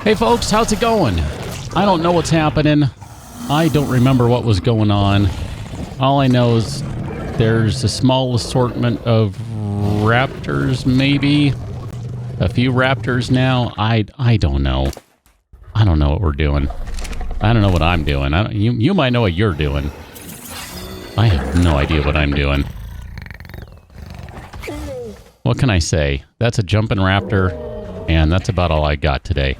Hey folks, how's it going? I don't know what's happening. I don't remember what was going on. All I know is there's a small assortment of raptors, maybe. A few raptors now. I don't know. I don't know what we're doing. I don't know what I'm doing. You might know what you're doing. I have no idea what I'm doing. What can I say? That's a jumping raptor, and that's about all I got today.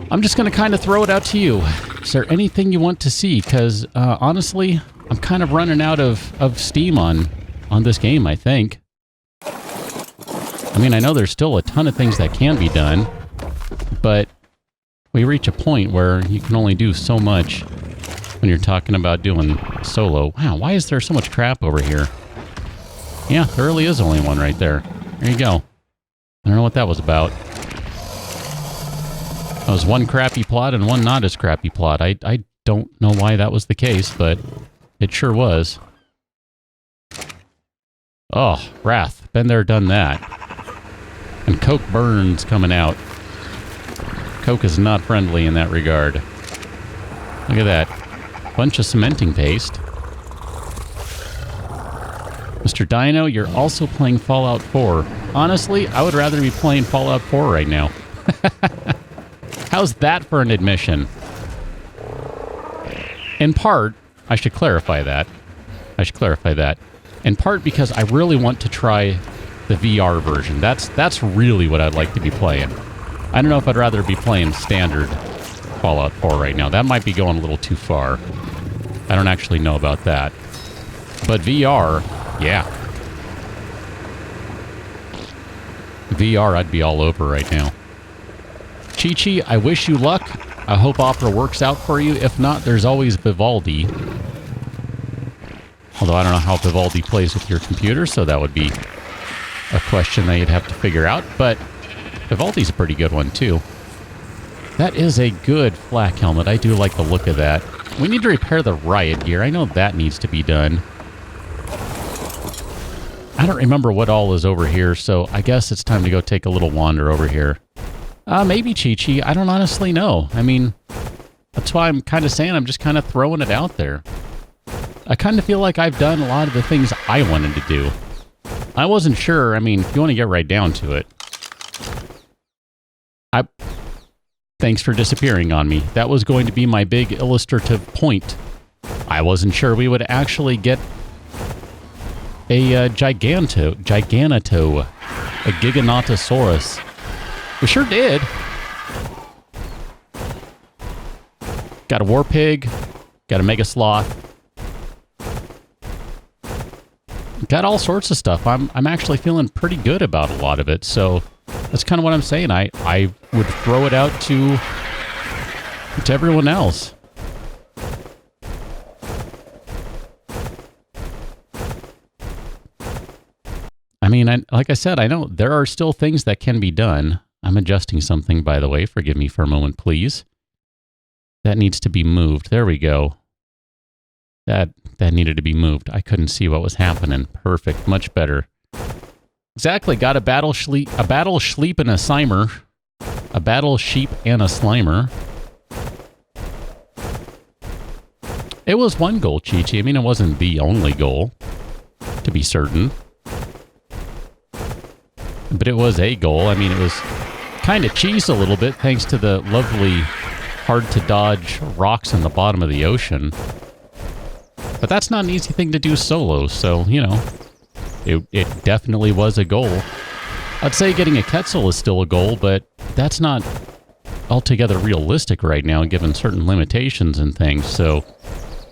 I'm just going to kind of throw it out to you. Is there anything you want to see? Because, honestly, I'm kind of running out of steam on this game, I think. I mean, I know there's still a ton of things that can be done, but we reach a point where you can only do so much when you're talking about doing solo. Wow, why is there so much crap over here? Yeah, there really is only one right there. There you go. I don't know what that was about. That was one crappy plot and one not as crappy plot. I don't know why that was the case, but it sure was. Oh, Wrath. Been there, done that. And Coke burns coming out. Coke is not friendly in that regard. Look at that. Bunch of cementing paste. Mr. Dino, you're also playing Fallout 4. Honestly, I would rather be playing Fallout 4 right now. How's that for an admission? In part, I should clarify that. In part because I really want to try the VR version. That's really what I'd like to be playing. I don't know if I'd rather be playing standard Fallout 4 right now. That might be going a little too far. I don't actually know about that. But VR, yeah. VR, I'd be all over right now. Chi-Chi, I wish you luck. I hope Opera works out for you. If not, there's always Vivaldi. Although I don't know how Vivaldi plays with your computer, so that would be a question that you'd have to figure out. But Vivaldi's a pretty good one, too. That is a good flak helmet. I do like the look of that. We need to repair the riot gear. I know that needs to be done. I don't remember what all is over here, so I guess it's time to go take a little wander over here. Maybe Chi-Chi. I don't honestly know. I mean, that's why I'm kind of saying I'm just kind of throwing it out there. I kind of feel like I've done a lot of the things I wanted to do. I wasn't sure. I mean, if you want to get right down to it. Thanks for disappearing on me. That was going to be my big illustrative point. I wasn't sure we would actually get a Giganotosaurus, a Giganotosaurus. We sure did. Got a war pig, got a mega sloth. Got all sorts of stuff. I'm actually feeling pretty good about a lot of it, so that's kind of what I'm saying. I would throw it out to everyone else. I mean, like I said, I know there are still things that can be done. I'm adjusting something, by the way. Forgive me for a moment, please. That needs to be moved. There we go. That needed to be moved. I couldn't see what was happening. Perfect. Much better. Exactly. Got a battle sheep and a slimer. A battle sheep and a slimer. It was one goal, Chi-Chi. I mean, it wasn't the only goal, to be certain. But it was a goal. I mean, it was kind of cheesed a little bit thanks to the lovely, hard-to-dodge rocks in the bottom of the ocean. But that's not an easy thing to do solo, so, you know, it definitely was a goal. I'd say getting a Quetzal is still a goal, but that's not altogether realistic right now, given certain limitations and things, so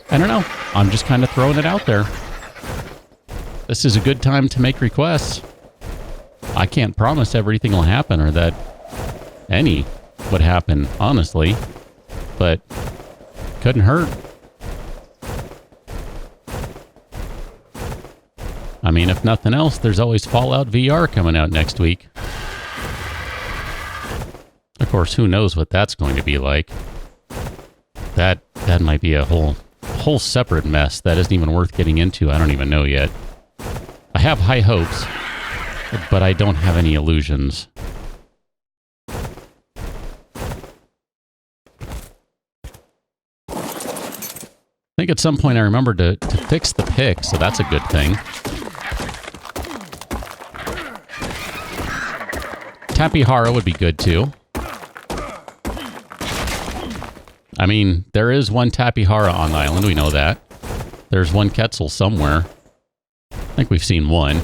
I don't know. I'm just kind of throwing it out there. This is a good time to make requests. I can't promise everything will happen or that any would happen, honestly, but couldn't hurt. I mean, if nothing else, there's always Fallout VR coming out next week. Of course, who knows what that's going to be like. That might be a whole separate mess that isn't even worth getting into. I don't even know yet. I have high hopes, but I don't have any illusions. think at some point I remembered to fix the pick, so that's a good thing. Tapihara would be good too. I mean, there is one Tapihara on the island, we know that. There's one Quetzal somewhere. I think we've seen one.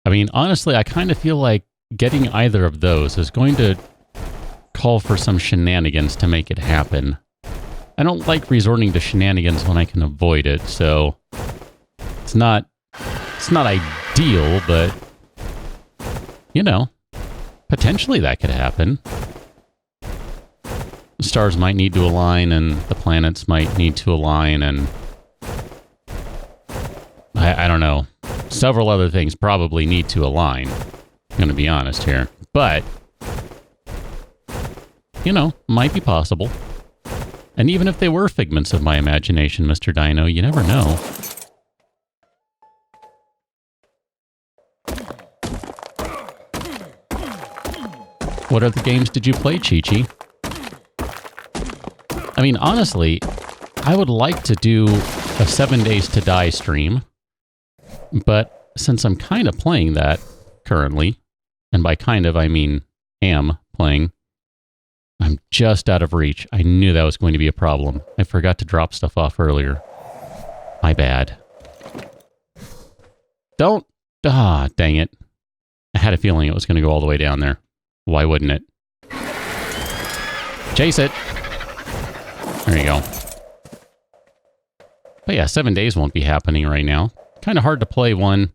I mean, honestly, I kind of feel like getting either of those is going to call for some shenanigans to make it happen. I don't like resorting to shenanigans when I can avoid it, so it's not ideal, but you know, potentially that could happen. The stars might need to align and the planets might need to align, and I don't know. Several other things probably need to align. I'm going to be honest here. But, you know, might be possible. And even if they were figments of my imagination, Mr. Dino, you never know. What other games did you play, Chi-Chi? I mean, honestly, I would like to do a 7 Days to Die stream. But since I'm kind of playing that currently, and by kind of I mean am playing, I'm just out of reach. I knew that was going to be a problem. I forgot to drop stuff off earlier. My bad. Don't... Ah, dang it. I had a feeling it was going to go all the way down there. Why wouldn't it? Chase it! There you go. But yeah, 7 days won't be happening right now. Kind of hard to play one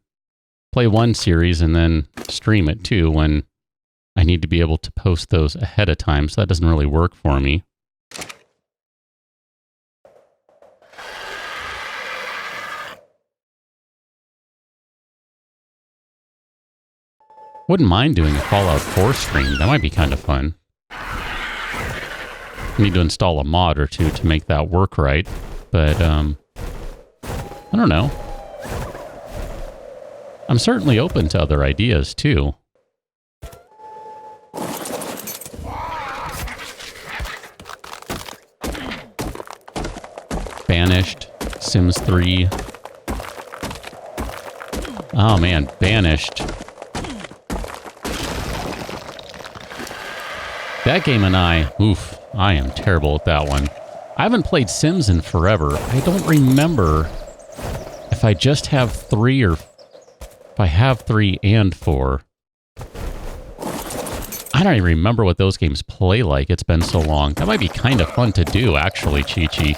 series and then stream it too when I need to be able to post those ahead of time, so that doesn't really work for me. Wouldn't mind doing a Fallout 4 stream. That might be kind of fun. I need to install a mod or two to make that work right, but I don't know. I'm certainly open to other ideas, too. Banished, Sims 3. Oh man, Banished. That game and I am terrible at that one. I haven't played Sims in forever. I don't remember if I just have 3 or if I have 3 and 4. I don't even remember what those games play like. It's been so long. That might be kind of fun to do, actually, Chi-Chi.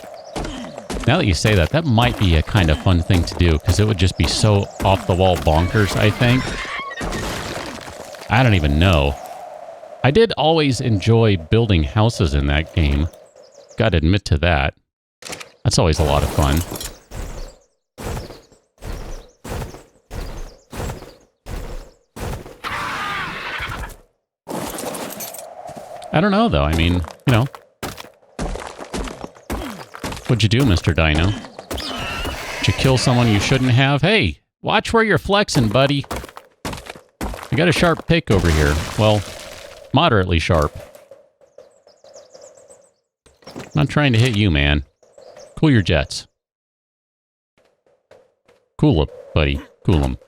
Now that you say that, that might be a kind of fun thing to do, because it would just be so off-the-wall bonkers, I think. I don't even know. I did always enjoy building houses in that game. Gotta admit to that. That's always a lot of fun. I don't know, though. I mean, you know. What'd you do, Mr. Dino? Did you kill someone you shouldn't have? Hey, watch where you're flexing, buddy. I got a sharp pick over here. Well, moderately sharp. I'm not trying to hit you, man. Cool your jets. Cool 'em, buddy. Cool 'em.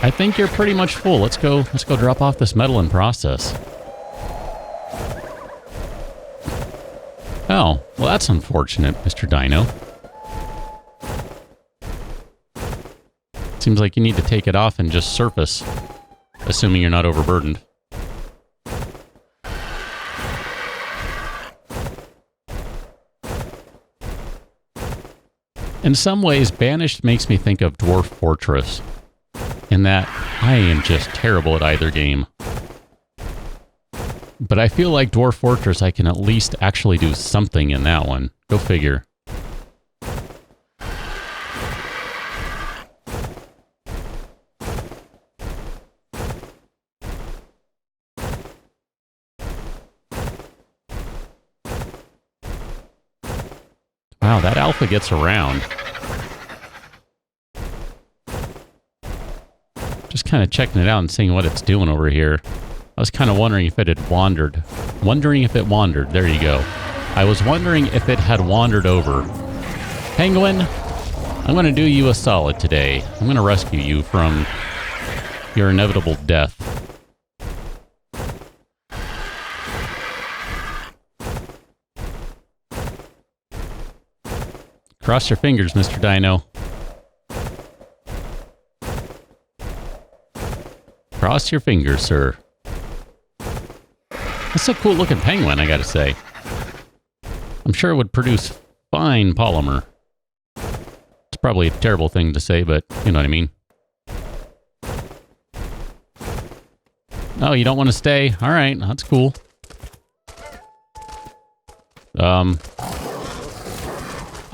I think you're pretty much full. Let's go drop off this metal and process. Oh, well that's unfortunate, Mr. Dino. Seems like you need to take it off and just surface, assuming you're not overburdened. In some ways, Banished makes me think of Dwarf Fortress, in that I am just terrible at either game. But I feel like Dwarf Fortress, I can at least actually do something in that one. Go figure. Wow, that alpha gets around. Just kind of checking it out and seeing what it's doing over here. I was kind of wondering if it had wandered. Wondering if it wandered. There you go. I was wondering if it had wandered over. Penguin, I'm going to do you a solid today. I'm going to rescue you from your inevitable death. Cross your fingers, Mr. Dino. Cross your fingers, sir. That's a cool looking penguin, I gotta say. I'm sure it would produce fine polymer. It's probably a terrible thing to say, but you know what I mean. Oh, you don't want to stay? Alright, that's cool.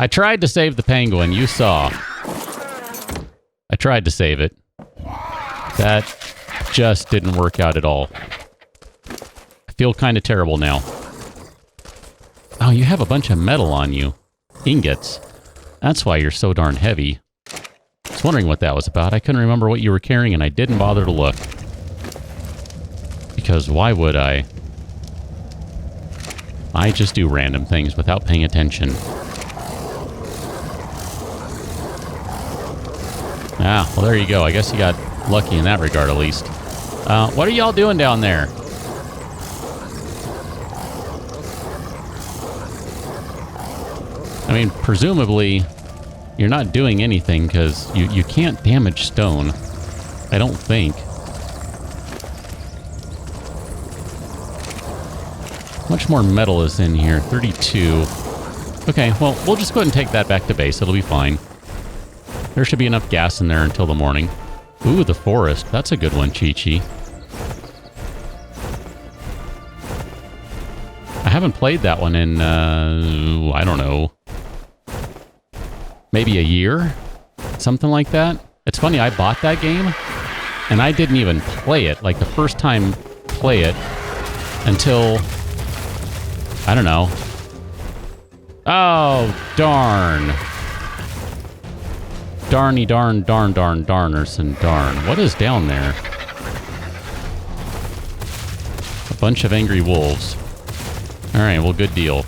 I tried to save the penguin, you saw. I tried to save it. That just didn't work out at all. I feel kind of terrible now. Oh, you have a bunch of metal on you. Ingots. That's why you're so darn heavy. I was wondering what that was about. I couldn't remember what you were carrying and I didn't bother to look. Because why would I? I just do random things without paying attention. Ah, well there you go. I guess you got lucky in that regard at least. What are y'all doing down there? I mean, presumably, you're not doing anything because you can't damage stone. I don't think. How much more metal is in here? 32. Okay, well, we'll just go ahead and take that back to base. It'll be fine. There should be enough gas in there until the morning. Ooh, the forest. That's a good one, Chi-Chi. I haven't played that one in, I don't know, maybe a year? Something like that? It's funny, I bought that game, and I didn't even play it, like the first time play it, until, I don't know. Oh, darn. Darny darn darn darn darnerson darn. What is down there? A bunch of angry wolves. Alright, well, good deal.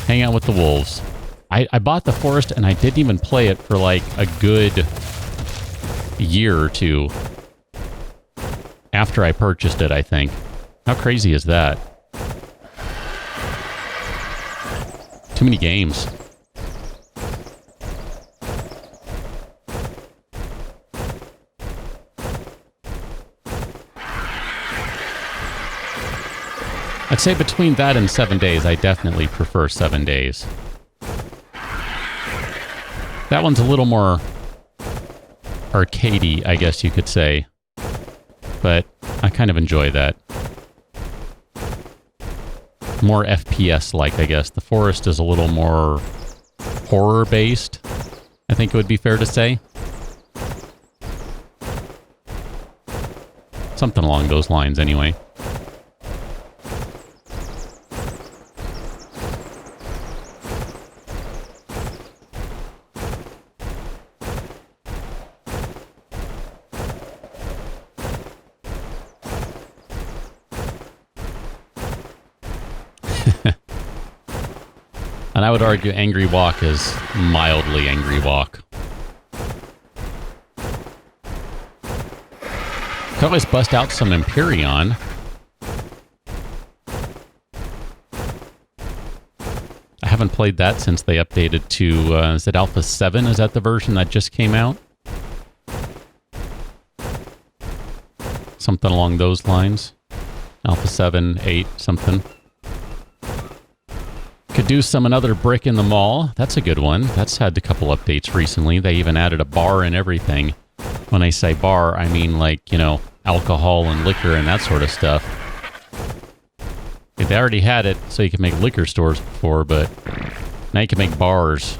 Hang out with the wolves. I bought the forest and I didn't even play it for like a good year or two after I purchased it, I think. How crazy is that? Too many games. I'd say between that and 7 days, I definitely prefer 7 days. That one's a little more arcadey, I guess you could say. But I kind of enjoy that. More FPS-like, I guess. The forest is a little more horror-based, I think it would be fair to say. Something along those lines, anyway. And I would argue Angry Walk is mildly Angry Walk. Could always bust out some Empyrean. I haven't played that since they updated to, is it Alpha 7? Is that the version that just came out? Something along those lines. Alpha 7, 8, something. Could do some Another Brick in the Mall. That's a good one. That's had a couple updates recently. They even added a bar and everything. When I say bar, I mean like, you know, alcohol and liquor and that sort of stuff. They already had it so you could make liquor stores before, but now you can make bars.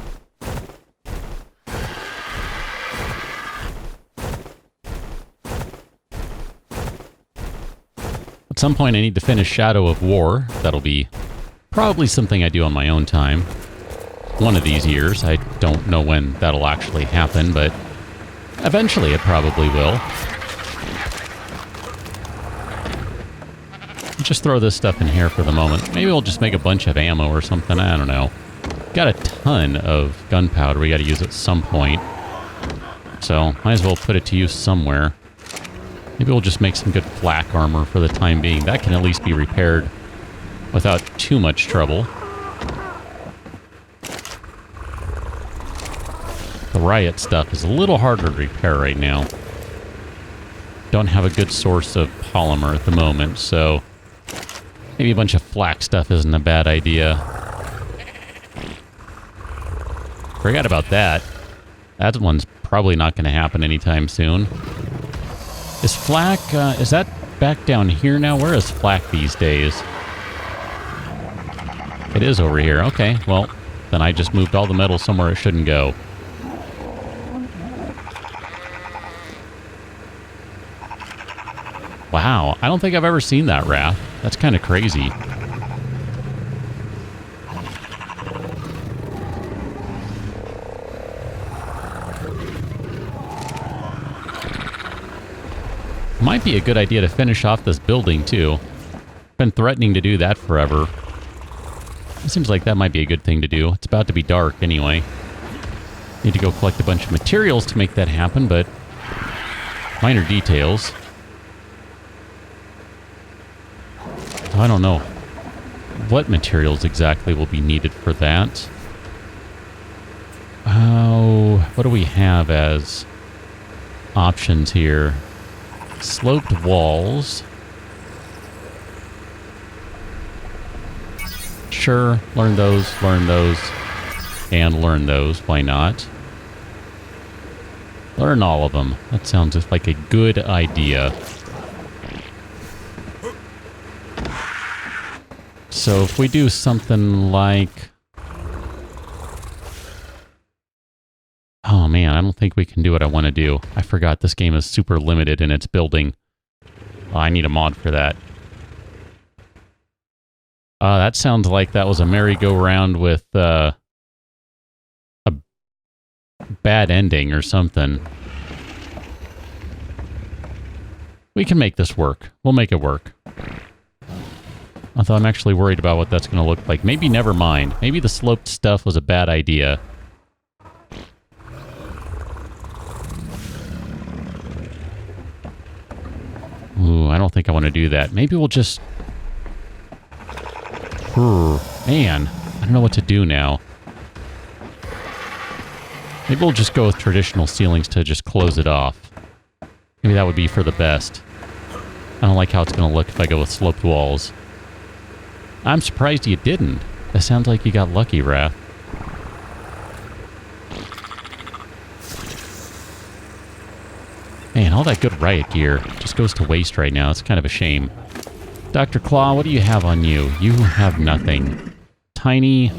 At some point I need to finish Shadow of War. That'll be probably something I do on my own time. One of these years. I don't know when that'll actually happen, but eventually it probably will. just throw this stuff in here for the moment. Maybe we'll just make a bunch of ammo or something. I don't know. Got a ton of gunpowder we got to use at some point. So, might as well put it to use somewhere. Maybe we'll just make some good flak armor for the time being. That can at least be repaired without too much trouble. The riot stuff is a little harder to repair right now. Don't have a good source of polymer at the moment, so maybe a bunch of flak stuff isn't a bad idea. Forgot about that. That one's probably not going to happen anytime soon. Is flak, is that back down here now? Where is flak these days? It is over here. Okay, well, then I just moved all the metal somewhere it shouldn't go. Wow, I don't think I've ever seen that raft. That's kind of crazy. Might be a good idea to finish off this building, too. Been threatening to do that forever. It seems like that might be a good thing to do. It's about to be dark, anyway. Need to go collect a bunch of materials to make that happen, but minor details. I don't know what materials exactly will be needed for that. Oh, what do we have as options here? Sloped walls. Sure, learn those, and learn those. Why not? Learn all of them. That sounds just like a good idea. So if we do something like... Oh man, I don't think we can do what I want to do. I forgot this game is super limited in its building. Oh, I need a mod for that. That sounds like that was a merry-go-round with a bad ending or something. We can make this work. We'll make it work. Although I'm actually worried about what that's going to look like. Maybe never mind. Maybe the sloped stuff was a bad idea. Ooh, I don't think I want to do that. Maybe we'll just... Man, I don't know what to do now. Maybe we'll just go with traditional ceilings to just close it off. Maybe that would be for the best. I don't like how it's going to look if I go with sloped walls. I'm surprised you didn't. That sounds like you got lucky, Raph. Man, all that good riot gear just goes to waste right now. It's kind of a shame. Dr. Claw, what do you have on you? You have nothing. Tiny.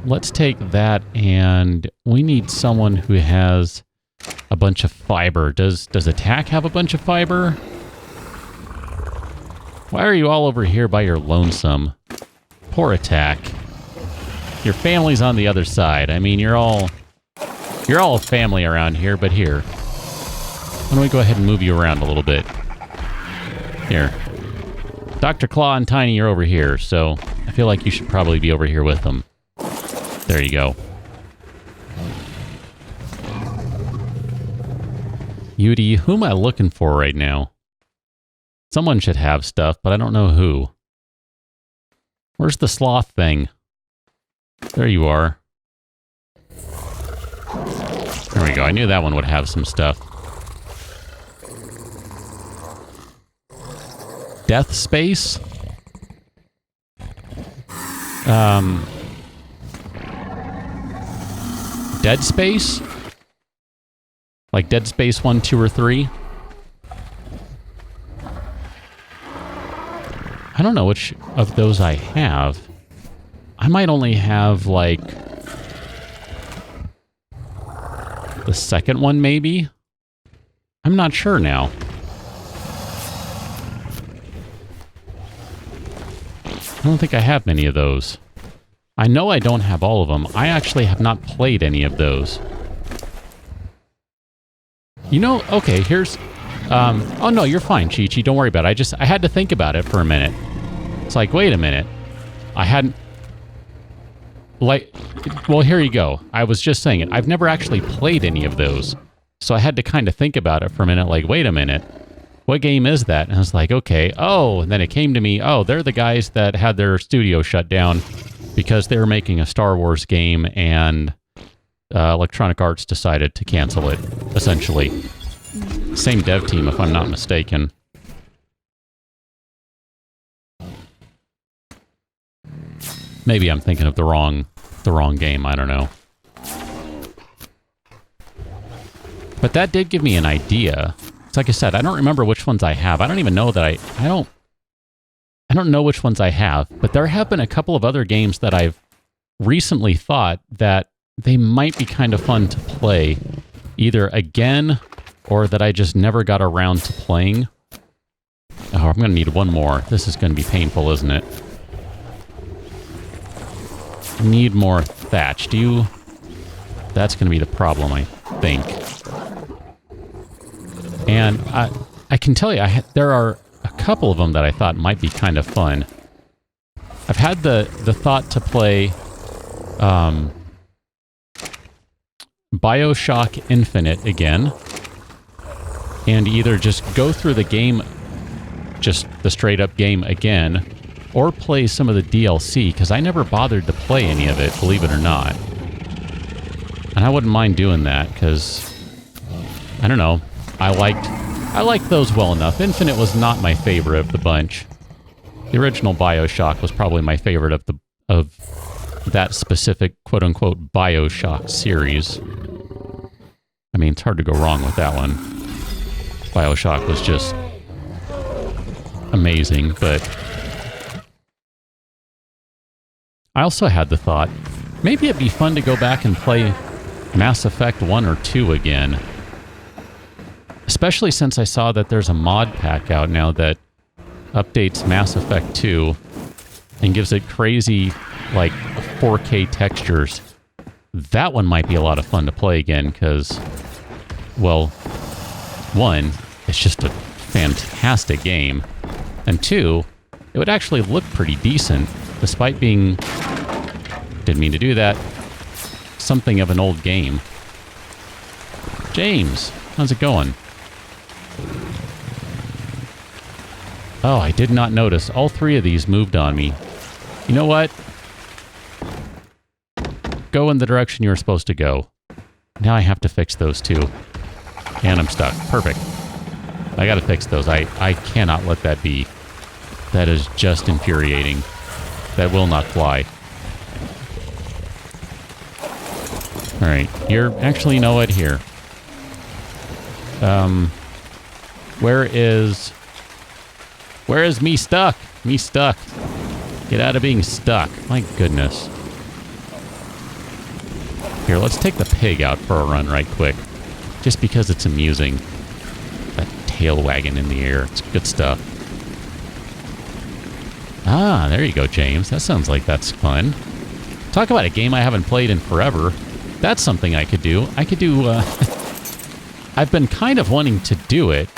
Let's take that, and we need someone who has a bunch of fiber. Does Attack have a bunch of fiber? Why are you all over here by your lonesome? Poor Attack. Your family's on the other side. I mean, you're all a family around here, but here. Why don't we go ahead and move you around a little bit? Here. Dr. Claw and Tiny are over here, so I feel like you should probably be over here with them. There you go. Yudi, who am I looking for right now? Someone should have stuff, but I don't know who. Where's the sloth thing? There you are. There we go. I knew that one would have some stuff. Death Space? Dead Space? Like Dead Space 1, 2, or 3? I don't know which of those I have. I might only have, like, the second one, maybe? I'm not sure now. I don't think I have many of those. I know I don't have all of them. I actually have not played any of those. You know, okay, here's Oh, no, you're fine, Chi-Chi. Don't worry about it. I had to think about it for a minute. It's like, wait a minute. I hadn't... Well, here you go. I was just saying it. I've never actually played any of those. So I had to kind of think about it for a minute, like, wait a minute. What game is that? And I was like, okay. Oh, and then it came to me, oh, they're the guys that had their studio shut down because they were making a Star Wars game and Electronic Arts decided to cancel it, essentially. Same dev team, if I'm not mistaken. Maybe I'm thinking of the wrong game, I don't know. But that did give me an idea. It's like I said, I don't remember which ones I have. I don't even know that I don't know which ones I have, but there have been a couple of other games that I've recently thought that they might be kind of fun to play, either again or that I just never got around to playing. Oh, I'm going to need one more. This is going to be painful, isn't it? Need more thatch. That's going to be the problem, I think. And I can tell you, there are a couple of them that I thought might be kind of fun. I've had the thought to play BioShock Infinite again, and either just go through the game, just the straight-up game again, or play some of the DLC, because I never bothered to play any of it, believe it or not. And I wouldn't mind doing that, because, I don't know, I liked those well enough. Infinite was not my favorite of the bunch. The original BioShock was probably my favorite of that specific quote-unquote BioShock series. I mean, it's hard to go wrong with that one. BioShock was just amazing, but I also had the thought, maybe it'd be fun to go back and play Mass Effect 1 or 2 again. Especially since I saw that there's a mod pack out now that updates Mass Effect 2 and gives it crazy, like, 4K textures. That one might be a lot of fun to play again because, well, one, it's just a fantastic game. And two, it would actually look pretty decent, despite being, didn't mean to do that, something of an old game. James, how's it going? Oh, I did not notice. All three of these moved on me. You know what? Go in the direction you were supposed to go. Now I have to fix those two. And I'm stuck. Perfect. I gotta fix those. I cannot let that be. That is just infuriating. That will not fly. Alright, you're... Actually, you know what? Here. Where is me stuck? Me stuck. Get out of being stuck. My goodness. Here, let's take the pig out for a run right quick. Just because it's amusing. That tail wagging in the air. It's good stuff. Ah, there you go, James. That sounds like that's fun. Talk about a game I haven't played in forever. That's something I could do. I could do, I've been kind of wanting to do it,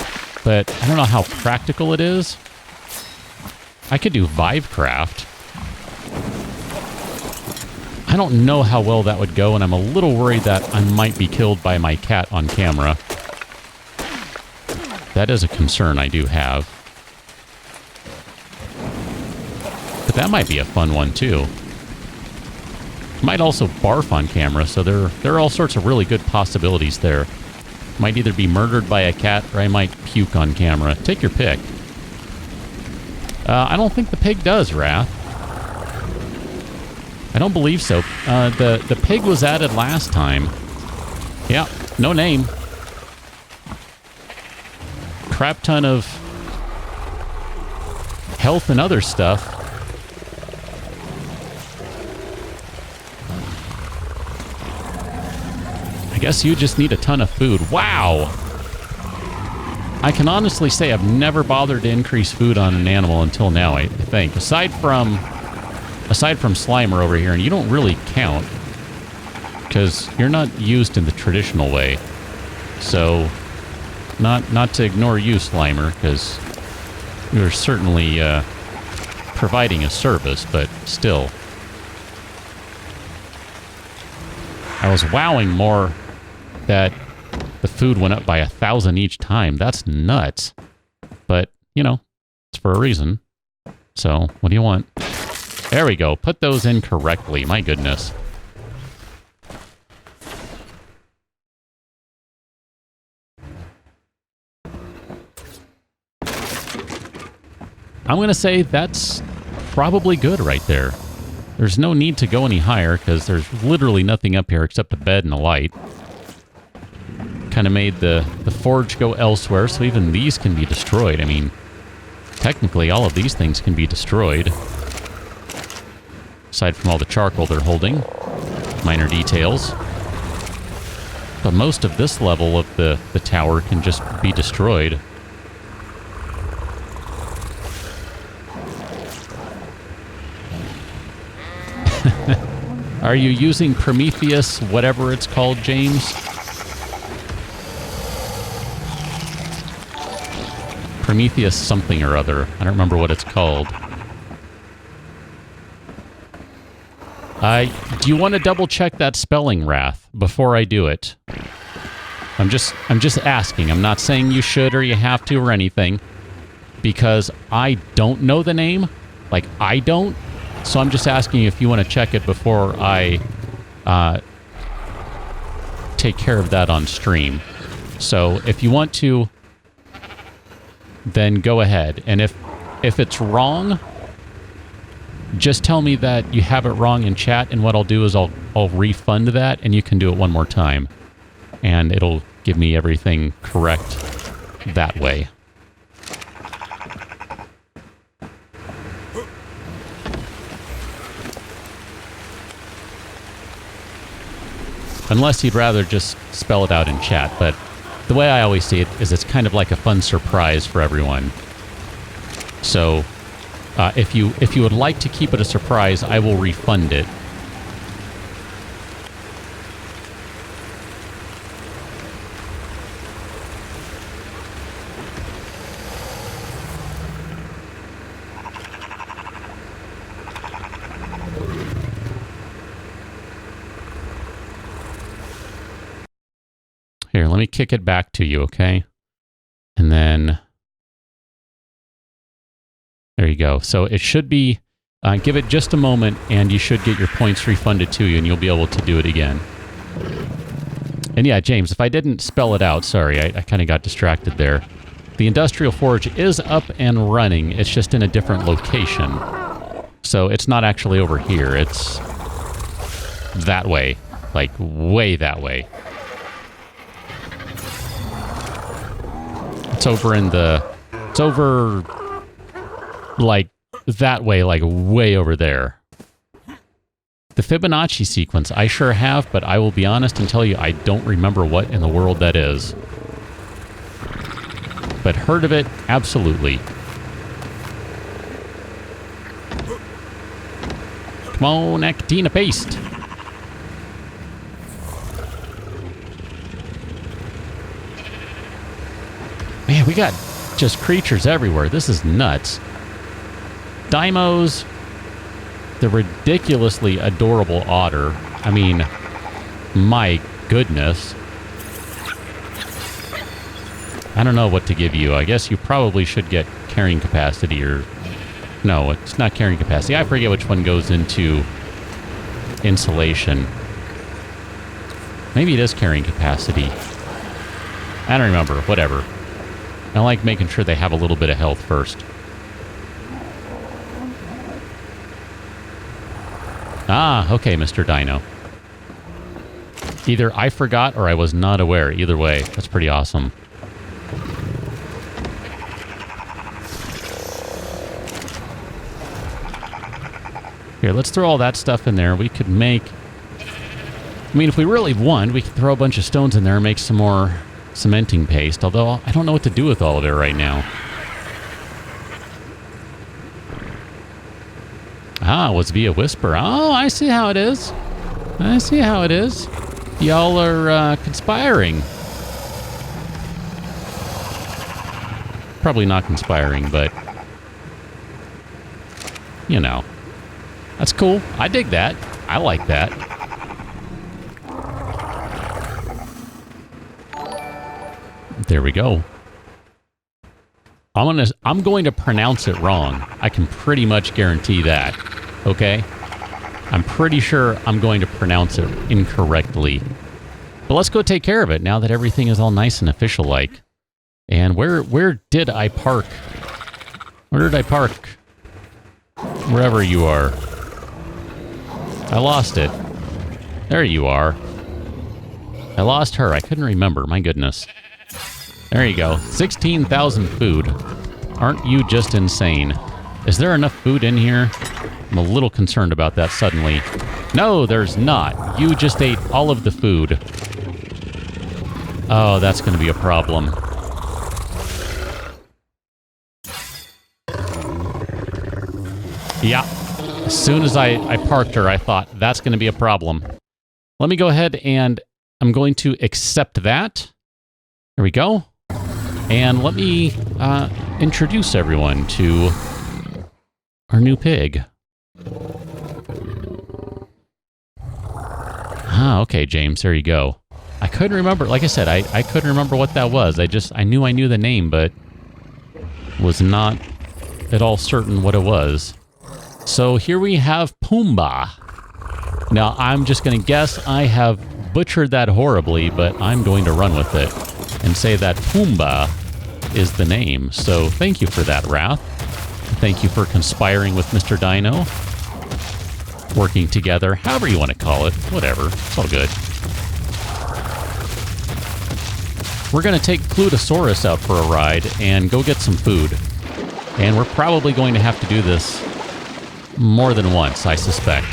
but I don't know how practical it is. I could do Vivecraft. I don't know how well that would go, and I'm a little worried that I might be killed by my cat on camera. That is a concern I do have. But that might be a fun one, too. Might also barf on camera, so there are all sorts of really good possibilities there. Might either be murdered by a cat, or I might puke on camera. Take your pick. I don't think the pig does, Wrath. I don't believe so. The pig was added last time. Yeah, no name. Crap ton of health and other stuff. I guess you just need a ton of food. Wow! I can honestly say I've never bothered to increase food on an animal until now, I think. Aside from Slimer over here, and you don't really count, because you're not used in the traditional way. So, Not to ignore you, Slimer, because you're certainly providing a service, but still. I was wowing more that the food went up by 1,000 each time. That's nuts. But, you know, it's for a reason. So, what do you want? There we go. Put those in correctly. My goodness. I'm going to say that's probably good right there. There's no need to go any higher because there's literally nothing up here except a bed and a light. Kind of made the forge go elsewhere, so even these can be destroyed. I mean, technically all of these things can be destroyed. Aside from all the charcoal they're holding. Minor details. But most of this level of the tower can just be destroyed. Are you using Prometheus, whatever it's called, James? Prometheus something or other. I don't remember what it's called. Do you want to double check that spelling, Wrath, before I do it? I'm just asking. I'm not saying you should or you have to or anything. Because I don't know the name. Like, I don't. So I'm just asking you if you want to check it before I take care of that on stream. So if you want to, then go ahead. And if it's wrong, just tell me that you have it wrong in chat, and what I'll do is I'll refund that, and you can do it one more time. And it'll give me everything correct that way. Unless you'd rather just spell it out in chat, but the way I always see it is it's kind of like a fun surprise for everyone. So, if you would like to keep it a surprise, I will refund it. Here, let me kick it back to you, okay? And then... there you go. So it should be... give it just a moment, and you should get your points refunded to you, and you'll be able to do it again. And yeah, James, if I didn't spell it out, sorry, I kind of got distracted there. The Industrial Forge is up and running. It's just in a different location. So it's not actually over here. It's that way. Like, way that way. It's over in the... it's over... like, that way, like, way over there. The Fibonacci sequence, I sure have, but I will be honest and tell you, I don't remember what in the world that is. But heard of it, absolutely. Come on, Actina Paste. Man, we got just creatures everywhere. This is nuts. Dimos, the ridiculously adorable otter. I mean, my goodness. I don't know what to give you. I guess you probably should get carrying capacity or... no, it's not carrying capacity. I forget which one goes into insulation. Maybe it is carrying capacity. I don't remember. Whatever. I like making sure they have a little bit of health first. Ah, okay, Mr. Dino. Either I forgot or I was not aware. Either way, that's pretty awesome. Here, let's throw all that stuff in there. We could make... I mean, if we really want, we could throw a bunch of stones in there and make some more cementing paste. Although, I don't know what to do with all of it right now. Ah, it was via whisper. Oh, I see how it is. I see how it is. Y'all are conspiring. Probably not conspiring, but... you know. That's cool. I dig that. I like that. There we go. I'm going to pronounce it wrong. I can pretty much guarantee that. Okay? I'm pretty sure I'm going to pronounce it incorrectly. But let's go take care of it now that everything is all nice and official-like. And where did I park? Where did I park? Wherever you are. I lost it. There you are. I lost her. I couldn't remember. My goodness. There you go. 16,000 food. Aren't you just insane? Is there enough food in here? I'm a little concerned about that suddenly. No, there's not. You just ate all of the food. Oh, that's going to be a problem. Yeah. As soon as I parked her, I thought, that's going to be a problem. Let me go ahead and I'm going to accept that. There we go. And let me introduce everyone to our new pig. Ah, okay, James, there you go. I couldn't remember, like I said, I couldn't remember what that was. I knew the name, but was not at all certain what it was. So here we have Pumbaa. Now, I'm just going to guess I have butchered that horribly, but I'm going to run with it and say that Pumbaa is the name. So thank you for that, Wrath. Thank you for conspiring with Mr. Dino. Working together, however you want to call it. Whatever. It's all good. We're going to take Plutosaurus out for a ride and go get some food. And we're probably going to have to do this more than once, I suspect.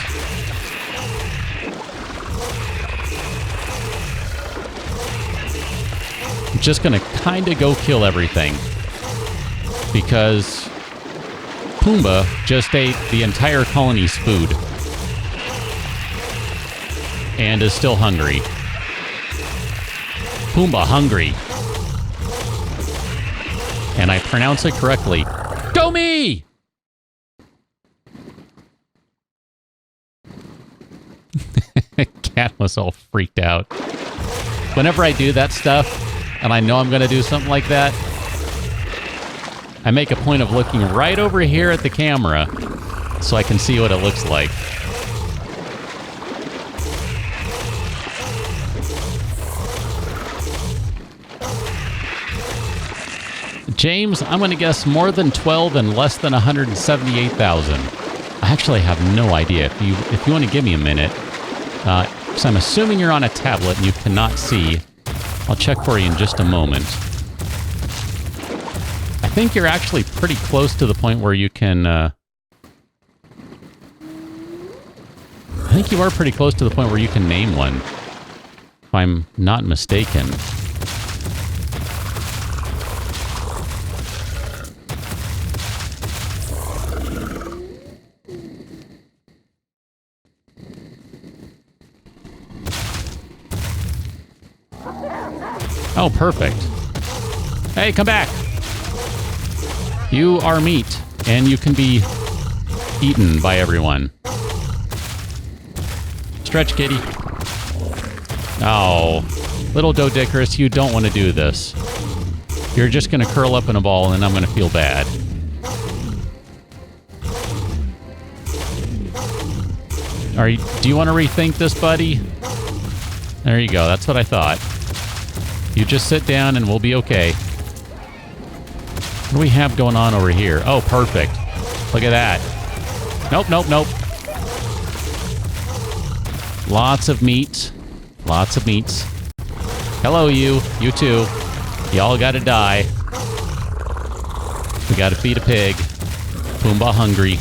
I'm just going to kind of go kill everything. Because Pumbaa just ate the entire colony's food. And is still hungry. Pumbaa hungry. And I pronounce it correctly. Go me! Cat was all freaked out. Whenever I do that stuff, and I know I'm going to do something like that, I make a point of looking right over here at the camera so I can see what it looks like. James, I'm going to guess more than 12 and less than 178,000. I actually have no idea. If you want to give me a minute, because I'm assuming you're on a tablet and you cannot see. I'll check for you in just a moment. I think you're actually pretty close to the point where you can... I think you are pretty close to the point where you can name one, if I'm not mistaken. Oh, perfect. Hey, come back. You are meat, and you can be eaten by everyone. Stretch, kitty. Oh, little Dodicarus, you don't want to do this. You're just going to curl up in a ball, and I'm going to feel bad. Do you want to rethink this, buddy? There you go. That's what I thought. You just sit down and we'll be okay. What do we have going on over here? Oh, perfect. Look at that. Nope, nope, nope. Lots of meat. Lots of meats. Hello, you. You too. Y'all gotta die. We gotta feed a pig. Pumbaa hungry.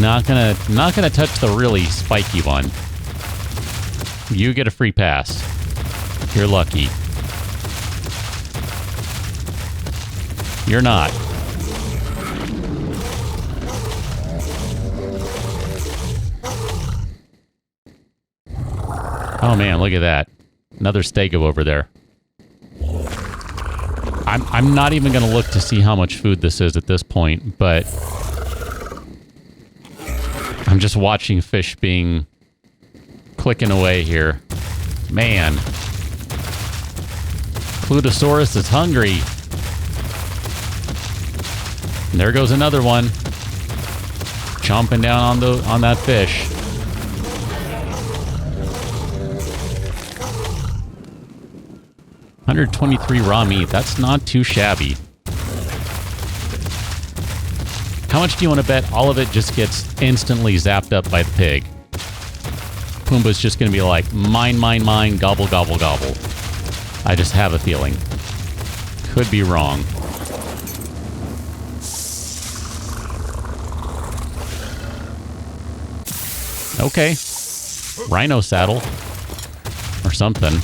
Not gonna touch the really spiky one. You get a free pass. You're lucky. You're not. Oh man, look at that. Another stego over there. I'm not even going to look to see how much food this is at this point, but I'm just watching fish being clicking away here. Man. Plutosaurus is hungry. And there goes another one. Chomping down on that fish. $123 raw meat. That's not too shabby. How much do you want to bet all of it just gets instantly zapped up by the pig? Pumbaa's just going to be like, mine, mine, mine, gobble, gobble, gobble. I just have a feeling. Could be wrong. Okay. Rhino saddle. Or something.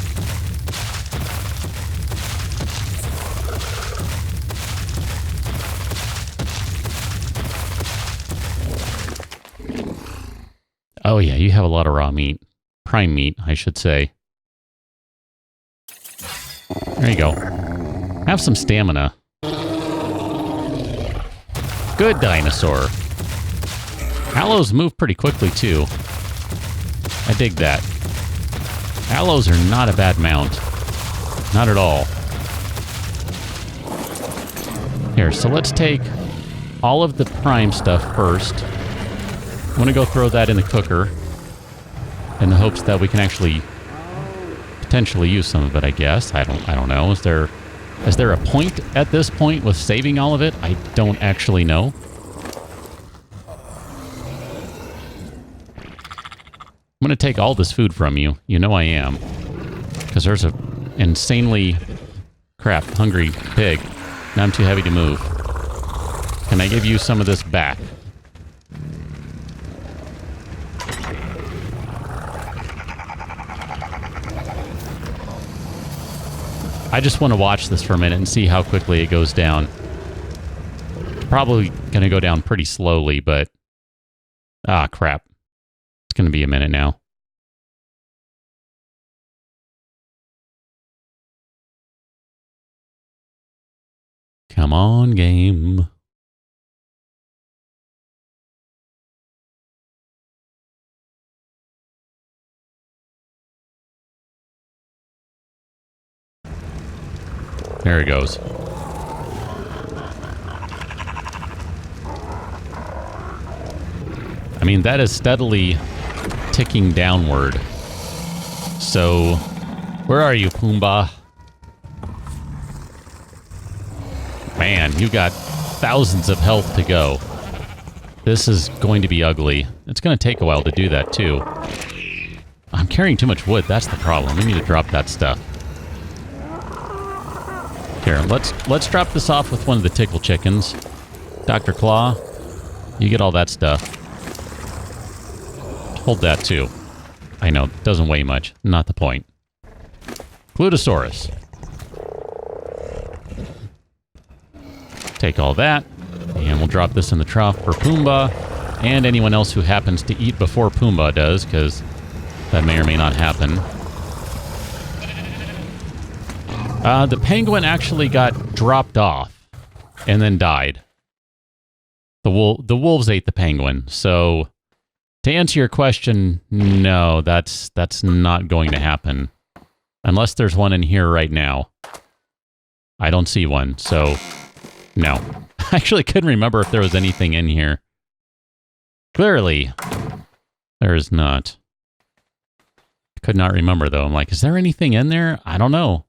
Oh yeah, you have a lot of raw meat. Prime meat, I should say. There you go. Have some stamina. Good dinosaur. Aloes move pretty quickly too. I dig that. Aloes are not a bad mount. Not at all. Here, so let's take all of the prime stuff first. I'm going to go throw that in the cooker in the hopes that we can actually potentially use some of it, I guess. I don't know. Is there a point at this point with saving all of it? I don't actually know. I'm going to take all this food from you. You know I am. Because there's a insanely hungry pig. Now I'm too heavy to move. Can I give you some of this back? I just want to watch this for a minute and see how quickly it goes down. Probably going to go down pretty slowly, but... Ah, crap. It's going to be a minute now. Come on, game. There it goes. I mean, that is steadily ticking downward. So, where are you, Pumbaa? Man, you've got thousands of health to go. This is going to be ugly. It's going to take a while to do that, too. I'm carrying too much wood. That's the problem. We need to drop that stuff. Here, let's drop this off with one of the tickle chickens. Dr. Claw, you get all that stuff. Hold that, too. I know, it doesn't weigh much. Not the point. Plutosaurus. Take all that, and we'll drop this in the trough for Pumbaa, and anyone else who happens to eat before Pumbaa does, because that may or may not happen. The penguin actually got dropped off and then died. The wolves ate the penguin. So, to answer your question, no, that's not going to happen. Unless there's one in here right now. I don't see one, so no. I actually couldn't remember if there was anything in here. Clearly, there is not. I could not remember, though. I'm like, is there anything in there? I don't know.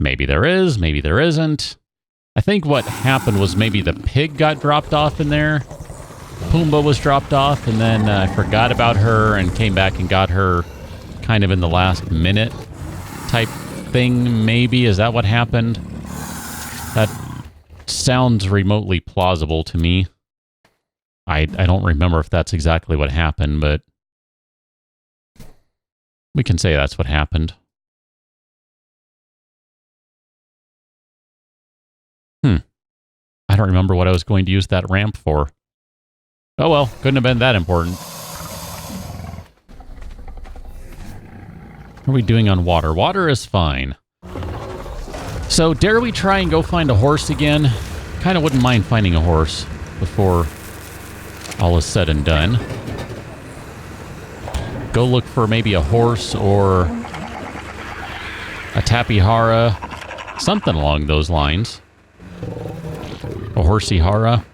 Maybe there is, maybe there isn't. I think what happened was maybe the pig got dropped off in there. Pumbaa was dropped off, and then I forgot about her and came back and got her kind of in the last minute type thing, maybe. Is that what happened? That sounds remotely plausible to me. I don't remember if that's exactly what happened, but we can say that's what happened. I don't remember what I was going to use that ramp for. Oh well, couldn't have been that important. What are we doing on water? Water is fine. So, dare we try and go find a horse again? Kind of wouldn't mind finding a horse before all is said and done. Go look for maybe a horse or a tapihara. Something along those lines. A horsey-hara.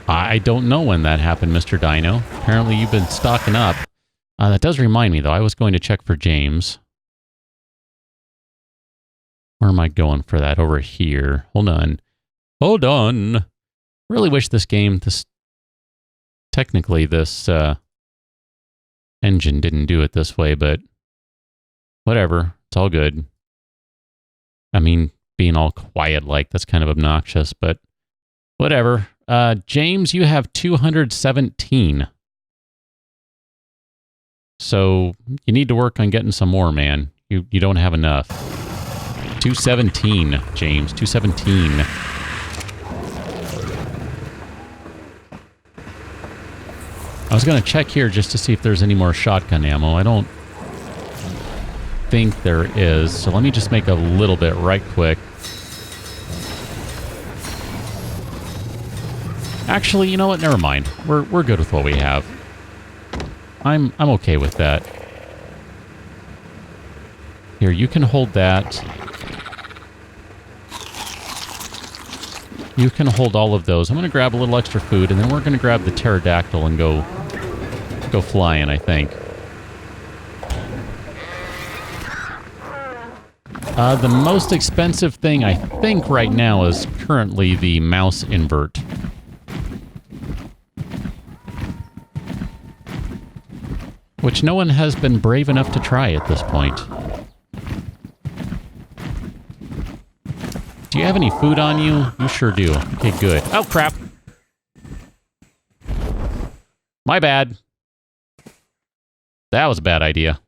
I don't know when that happened, Mr. Dino. Apparently you've been stocking up. That does remind me, though. I was going to check for James. Where am I going for that? Over here. Hold on. Hold on. Really wish this game, technically this engine didn't do it this way, but whatever. It's all good. I mean, being all quiet like, that's kind of obnoxious, but whatever. James, you have 217. So you need to work on getting some more, man. You don't have enough. 217, James. 217. I was going to check here just to see if there's any more shotgun ammo. I don't think there is. So let me just make a little bit right quick. Actually, you know what? Never mind. We're good with what we have. I'm okay with that. Here, you can hold that. You can hold all of those. I'm going to grab a little extra food, and then we're going to grab the pterodactyl and go flying, I think. The most expensive thing, I think, right now is currently the mouse invert. Which no one has been brave enough to try at this point. Do you have any food on you? You sure do. Okay, good. Oh, crap. My bad. That was a bad idea.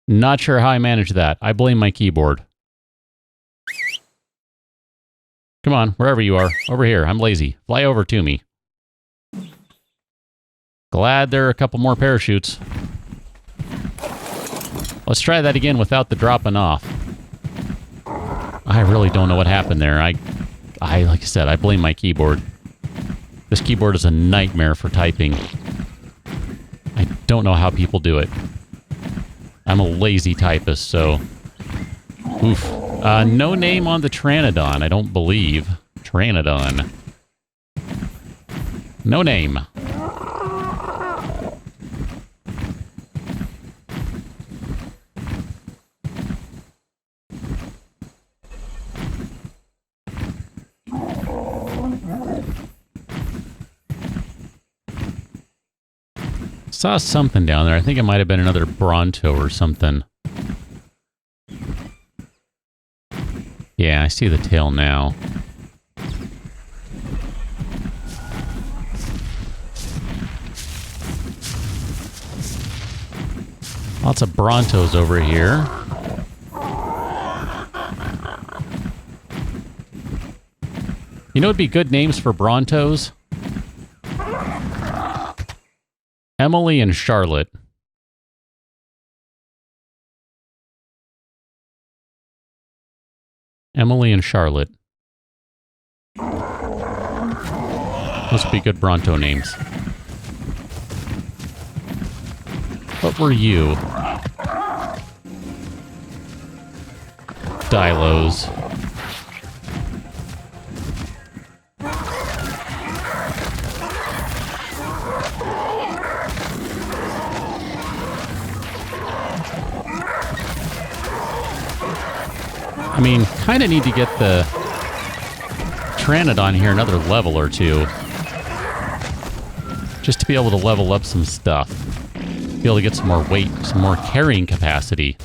Not sure how I managed that. I blame my keyboard. Come on, wherever you are. Over here. I'm lazy. Fly over to me. Glad there are a couple more parachutes. Let's try that again without the dropping off. I really don't know what happened there. I like I said, I blame my keyboard. This keyboard is a nightmare for typing. I don't know how people do it. I'm a lazy typist, so... Oof. No name on the Pteranodon, I don't believe. Pteranodon. No name. Saw something down there. I think it might have been another Bronto or something. Yeah, I see the tail now. Lots of Brontos over here. You know what would be good names for Brontos? Emily and Charlotte. Emily and Charlotte. Those would be good Bronto names. What were you? Dilos. I mean, kind of need to get the Pteranodon here another level or two. Just to be able to level up some stuff. Be able to get some more weight, some more carrying capacity.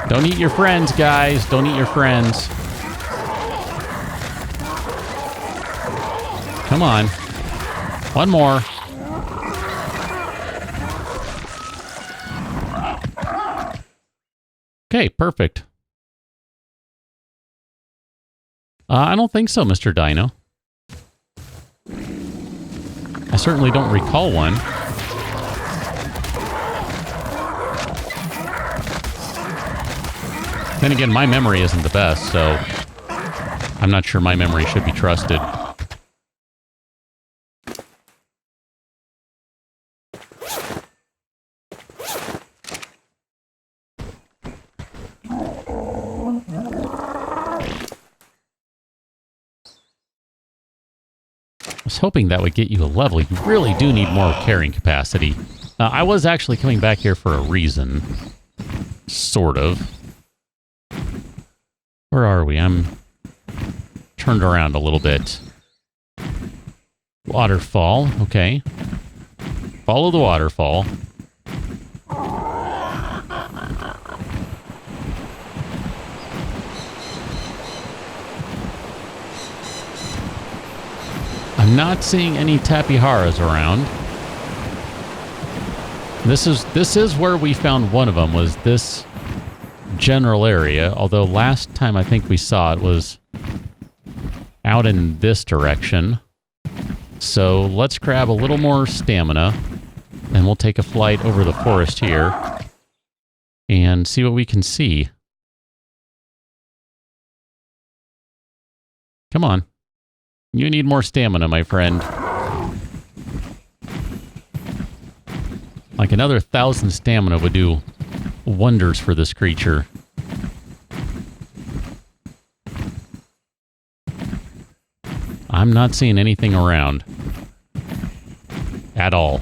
Don't eat your friends, guys. Don't eat your friends. Come on. One more. Okay, perfect. I don't think so, Mr. Dino. I certainly don't recall one. Then again, my memory isn't the best, so I'm not sure my memory should be trusted. I was hoping that would get you a level. You really do need more carrying capacity. I was actually coming back here for a reason. Sort of. Where are we? I'm turned around a little bit. Waterfall. Okay. Follow the waterfall. I'm not seeing any tapiharas around. This is where we found one of them, was this general area, although last time I think we saw it was out in this direction. So let's grab a little more stamina, and we'll take a flight over the forest here and see what we can see. Come on. You need more stamina, my friend. Like another 1,000 stamina would do wonders for this creature. I'm not seeing anything around. At all.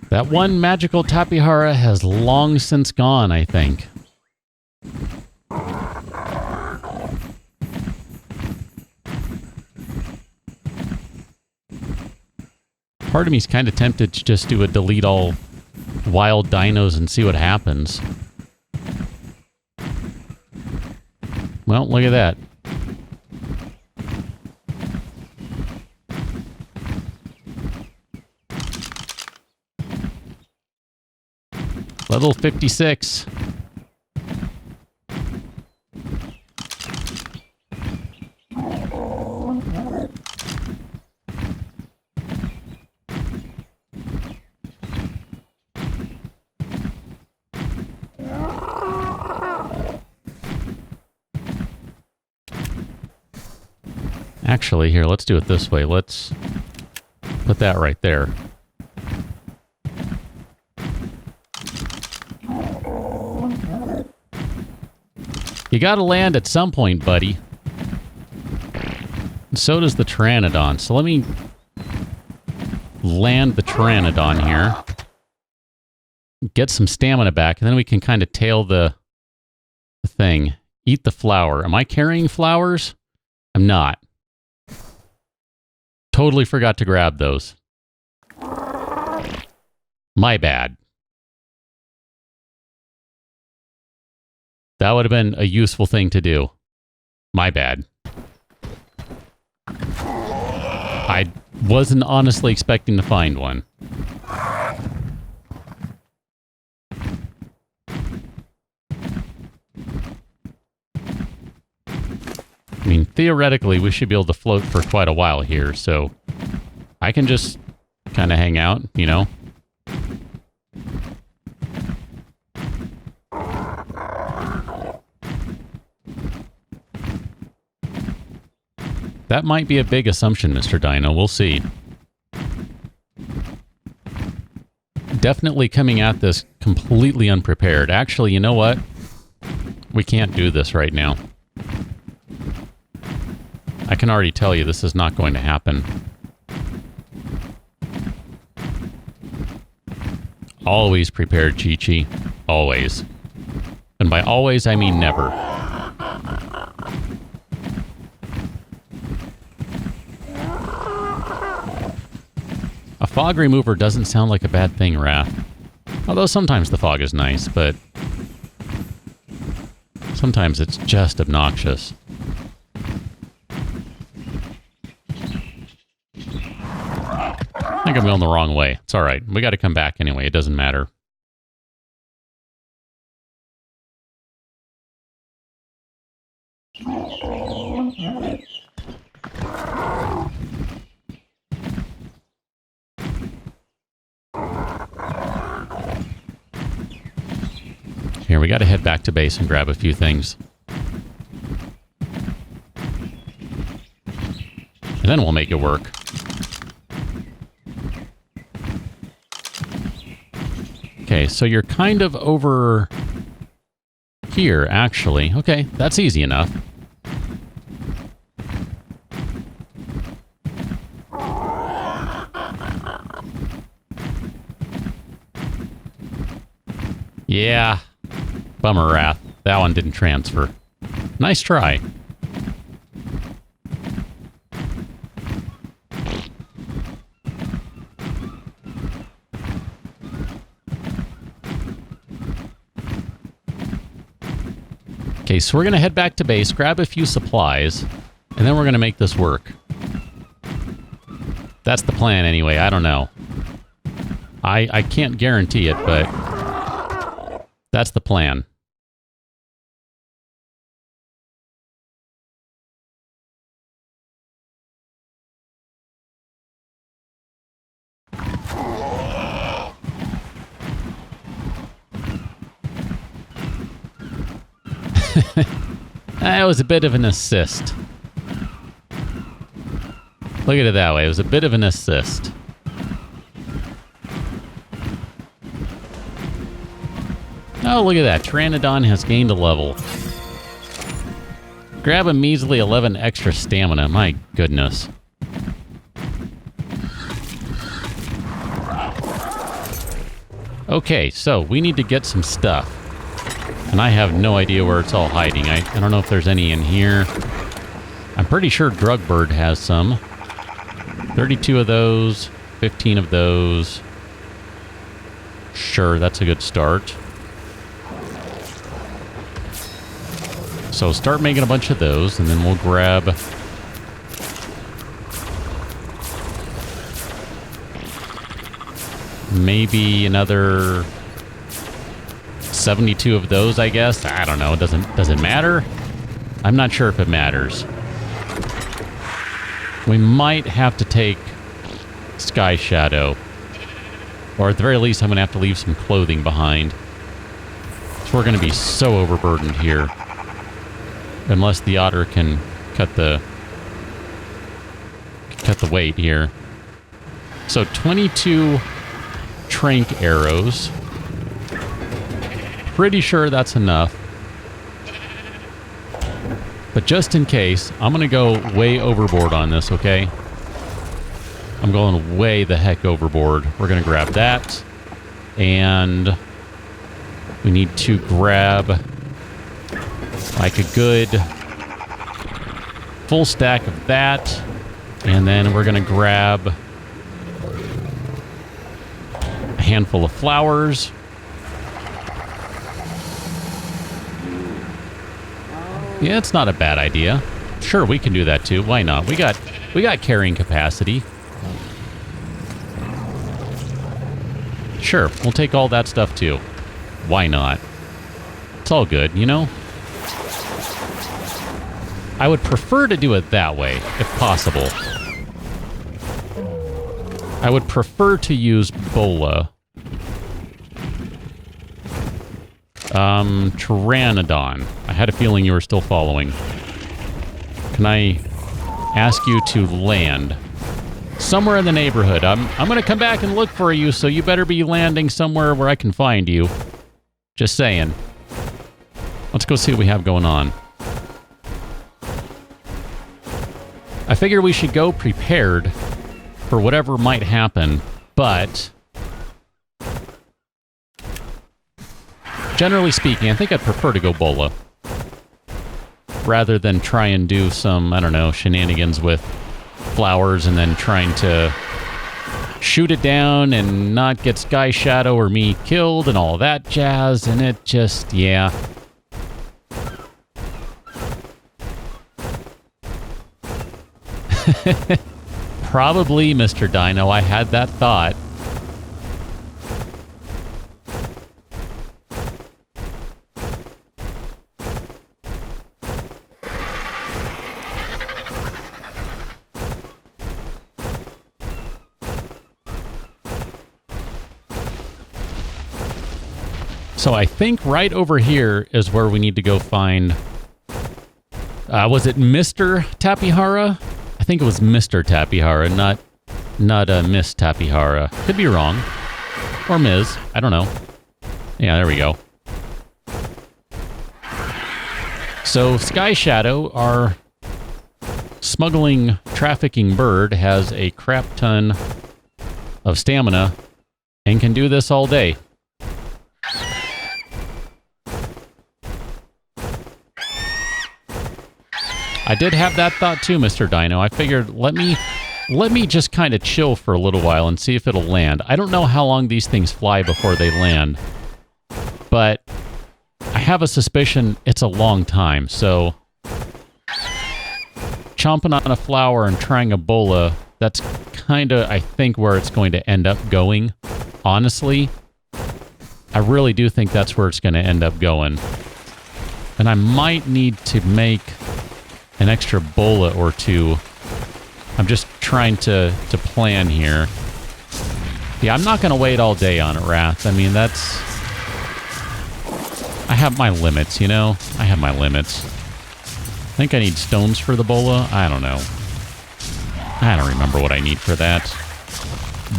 That one magical tapihara has long since gone, I think. Part of me's kind of tempted to just do a delete all wild dinos and see what happens. Well, look at that. Level 56. Actually, here, let's do it this way. Let's put that right there. You gotta land at some point, buddy. So does the Pteranodon. So let me land the Pteranodon here. Get some stamina back, and then we can kind of tail the thing. Eat the flower. Am I carrying flowers? I'm not. Totally forgot to grab those. My bad. That would have been a useful thing to do. My bad. I wasn't honestly expecting to find one. I mean, theoretically, we should be able to float for quite a while here, so I can just kind of hang out, you know? That might be a big assumption, Mr. Dino. We'll see. Definitely coming at this completely unprepared. Actually, you know what? We can't do this right now. I can already tell you this is not going to happen. Always prepared, Chi-Chi. Always. And by always, I mean never. A A fog remover doesn't sound like a bad thing, Wrath. Although sometimes the fog is nice, but sometimes it's just obnoxious. I think I'm going the wrong way. It's alright. We got to come back anyway. It doesn't matter. Here, we got to head back to base and grab a few things. And then we'll make it work. Okay, so you're kind of over here, actually. Okay, that's easy enough. Yeah. Bummer, Wrath. That one didn't transfer. Nice try. Okay, so we're going to head back to base, grab a few supplies, and then we're going to make this work. That's the plan anyway. I don't know. I can't guarantee it, but that's the plan. That was a bit of an assist. Look at it that way. It was a bit of an assist. Oh, look at that. Pteranodon has gained a level. Grab a measly 11 extra stamina. My goodness. Okay, so we need to get some stuff. And I have no idea where it's all hiding. I don't know if there's any in here. I'm pretty sure Drugbird has some. 32 of those. 15 of those. Sure, that's a good start. So start making a bunch of those, and then we'll grab... maybe another 72 of those, I guess. I don't know. Does it matter? I'm not sure if it matters. We might have to take Sky Shadow. Or at the very least, I'm going to have to leave some clothing behind. So we're going to be so overburdened here. Unless the otter can cut the weight here. So 22 trank arrows. Pretty sure that's enough. But just in case, I'm going to go way overboard on this, okay? I'm going way the heck overboard. We're going to grab that. And we need to grab like a good full stack of that. And then we're going to grab a handful of flowers. Yeah, it's not a bad idea. Sure, we can do that too. Why not? We got carrying capacity. Sure, we'll take all that stuff too. Why not? It's all good, you know? I would prefer to do it that way, if possible. I would prefer to use Bola. Pteranodon. I had a feeling you were still following. Can I ask you to land somewhere in the neighborhood? I'm going to come back and look for you, so you better be landing somewhere where I can find you. Just saying. Let's go see what we have going on. I figure we should go prepared for whatever might happen, but generally speaking, I think I'd prefer to go Bola rather than try and do some, I don't know, shenanigans with flowers and then trying to shoot it down and not get Sky Shadow or me killed and all that jazz, and it just, yeah. Probably, Mr. Dino, I had that thought. So I think right over here is where we need to go find... was it Mr. Tapihara? I think it was Mr. Tapihara, not Miss Tapihara. Could be wrong. Or Ms. I don't know. Yeah, there we go. So Sky Shadow, our smuggling, trafficking bird, has a crap ton of stamina and can do this all day. I did have that thought too, Mr. Dino. I figured, let me just kind of chill for a little while and see if it'll land. I don't know how long these things fly before they land, but I have a suspicion it's a long time, so chomping on a flower and trying a bola, that's kind of, I think, where it's going to end up going. Honestly, I really do think that's where it's going to end up going. And I might need to make an extra bola or two. I'm just trying to plan here. Yeah, I'm not going to wait all day on it, Wrath. I mean, that's... I have my limits, you know? I have my limits. I think I need stones for the bola. I don't know. I don't remember what I need for that.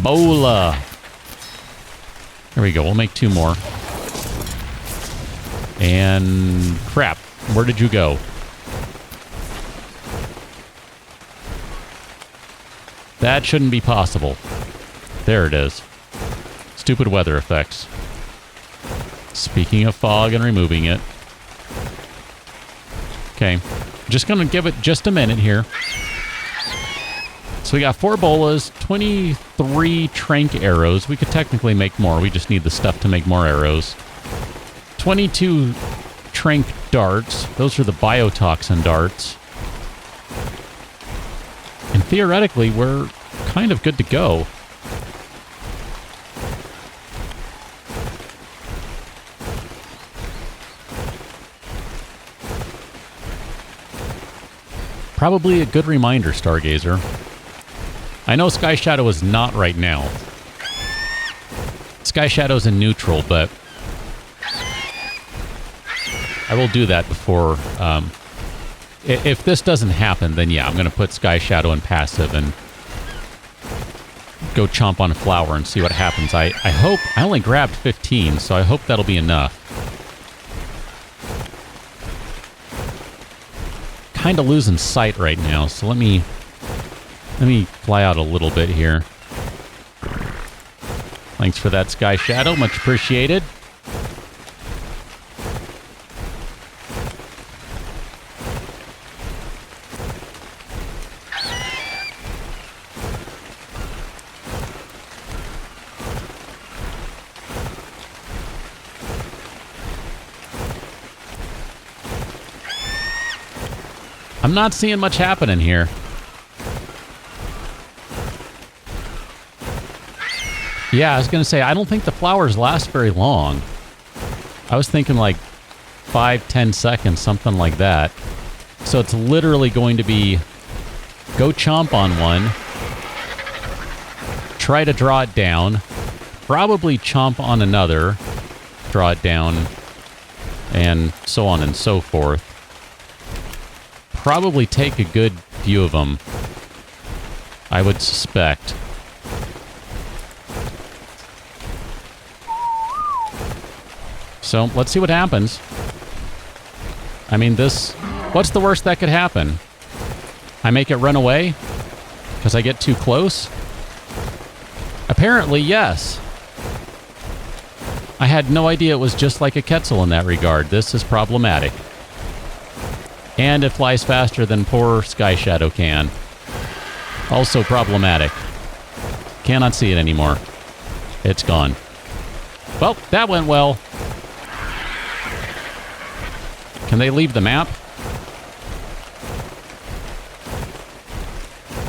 Bola! There we go. We'll make 2 more. And... crap. Where did you go? That shouldn't be possible. There it is. Stupid weather effects. Speaking of fog and removing it. Okay. Just gonna give it just a minute here. So we got 4 bolas, 23 trank arrows. We could technically make more. We just need the stuff to make more arrows. 22 trank darts. Those are the biotoxin darts. And theoretically, we're kind of good to go. Probably a good reminder, Stargazer. I know Sky Shadow is not right now. Sky Shadow's in neutral, but I will do that before... if this doesn't happen, then yeah, I'm going to put Sky Shadow in passive and go chomp on a flower and see what happens. I hope... I only grabbed 15, so I hope that'll be enough. Kind of losing sight right now, so let me fly out a little bit here. Thanks for that, Sky Shadow. Much appreciated. I'm not seeing much happening here. Yeah, I was going to say, I don't think the flowers last very long. I was thinking like 5-10 seconds, something like that. So it's literally going to be go chomp on one, try to draw it down, probably chomp on another, draw it down, and so on and so forth. Probably take a good view of them, I would suspect. So, let's see what happens. I mean, this... What's the worst that could happen? I make it run away? Because I get too close? Apparently, yes. I had no idea it was just like a Quetzal in that regard. This is problematic. And it flies faster than poor Sky Shadow can. Also problematic. cannot see it anymore. It's gone. Well, that went well. Can they leave the map?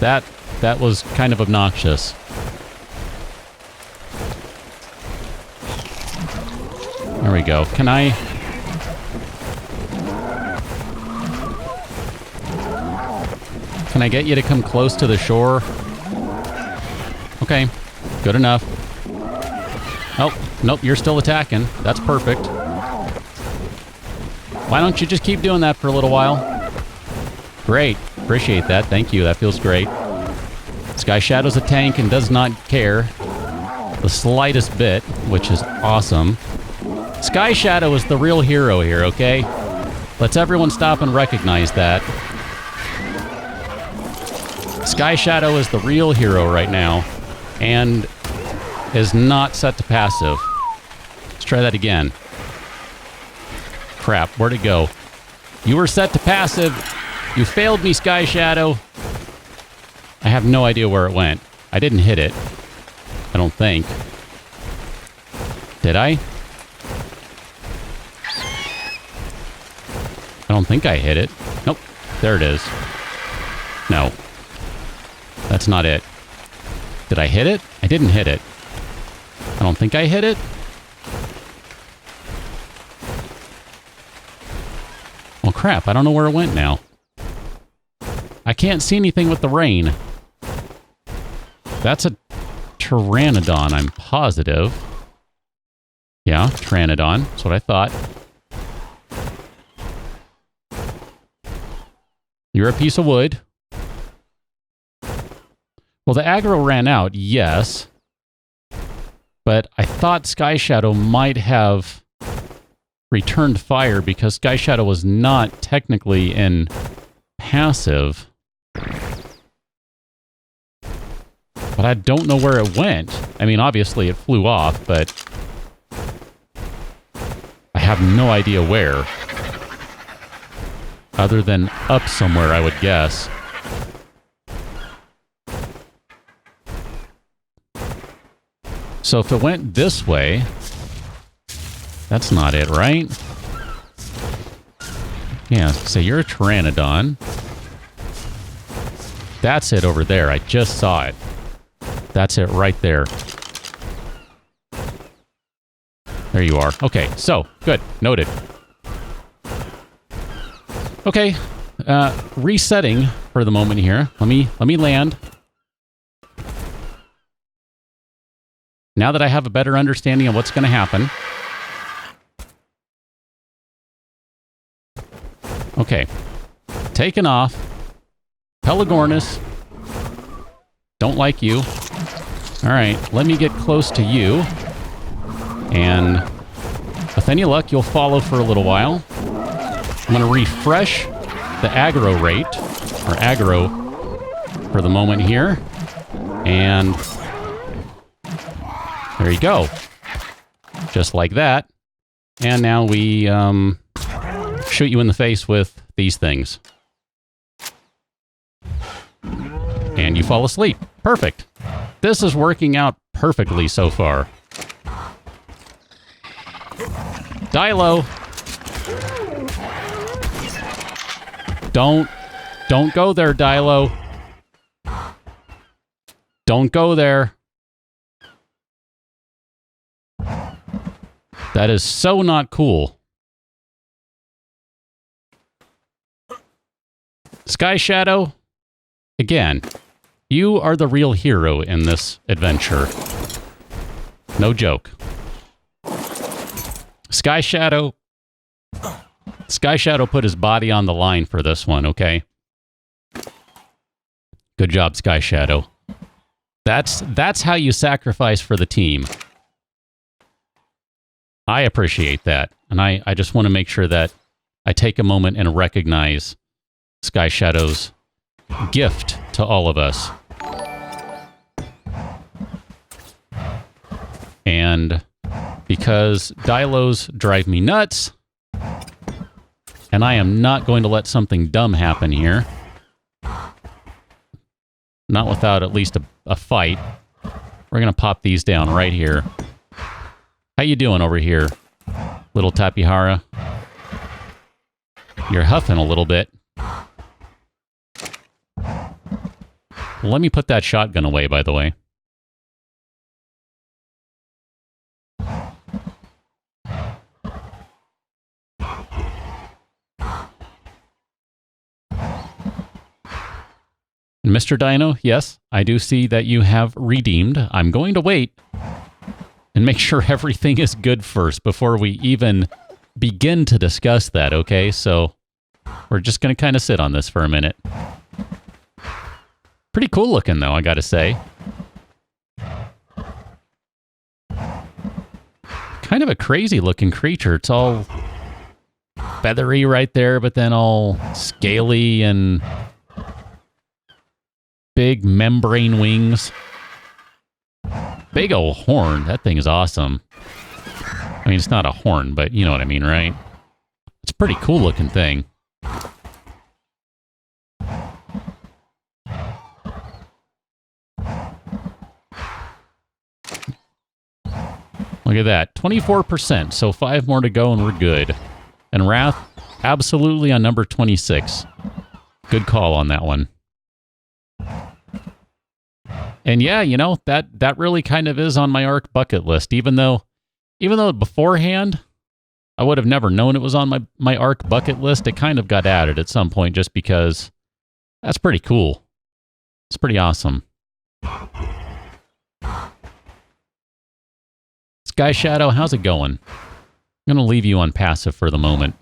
That was kind of obnoxious. There we go. Can I... Can I get you to come close to the shore? Okay, good enough. Oh, nope, you're still attacking. That's perfect. Why don't you just keep doing that for a little while? Great. Appreciate that. Thank you. That feels great. Sky Shadow's a tank and does not care the slightest bit, which is awesome. Sky Shadow is the real hero here, okay? Let's everyone stop and recognize that. Sky Shadow is the real hero right now, and is not set to passive. Let's try that again. Crap, where'd it go? You were set to passive. You failed me, Sky Shadow. I have no idea where it went. I didn't hit it. I don't think. Did I? I don't think I hit it. Nope. There it is. No. That's not it. Did I hit it? I didn't hit it. I don't think I hit it. Well, crap. I don't know where it went now. I can't see anything with the rain. That's a Pteranodon, I'm positive. Yeah, Pteranodon. That's what I thought. You're a piece of wood. Well, the aggro ran out, yes. But I thought Sky Shadow might have returned fire because Sky Shadow was not technically in passive. But I don't know where it went. I mean, obviously it flew off, but I have no idea where. Other than up somewhere, I would guess. So if it went this way, that's not it, right? Yeah, so you're a Pteranodon. That's it over there. I just saw it. That's it right there. There you are. Okay, so, good. Noted. Okay, resetting for the moment here. Let me land. Now that I have a better understanding of what's going to happen. Okay. Taken off. Pelagornis. Don't like you. Alright, let me get close to you. And with any luck, you'll follow for a little while. I'm going to refresh the aggro rate, or aggro, for the moment here. And there you go. Just like that. And now we shoot you in the face with these things. And you fall asleep. Perfect. This is working out perfectly so far. Dilo. Don't go there, Dilo. Don't go there. That is so not cool. Sky Shadow, again, you are the real hero in this adventure. No joke. Sky Shadow put his body on the line for this one, okay? Good job, Sky Shadow. That's how you sacrifice for the team. I appreciate that. And I just want to make sure that I take a moment and recognize Sky Shadow's gift to all of us. And because Dilos drive me nuts, and I am not going to let something dumb happen here. Not without at least a fight. We're going to pop these down right here. How you doing over here, little Tapihara? You're huffing a little bit. Let me put that shotgun away, by the way. Mr. Dino, yes, I do see that you have redeemed. I'm going to wait and make sure everything is good first before we even begin to discuss that, okay? So we're just going to kind of sit on this for a minute. Pretty cool looking, though, I gotta say. Kind of a crazy looking creature. It's all feathery right there, but then all scaly and big membrane wings. Big old horn. That thing is awesome. I mean, it's not a horn, but you know what I mean, right? It's a pretty cool looking thing. Look at that. 24%, so 5 more to go and we're good. And Wrath, absolutely on number 26. Good call on that one. And yeah, you know, that really kind of is on my ARK bucket list, even though beforehand I would have never known it was on my ARK bucket list. It kind of got added at some point just because that's pretty cool. It's pretty awesome. Sky Shadow, how's it going? I'm going to leave you on passive for the moment.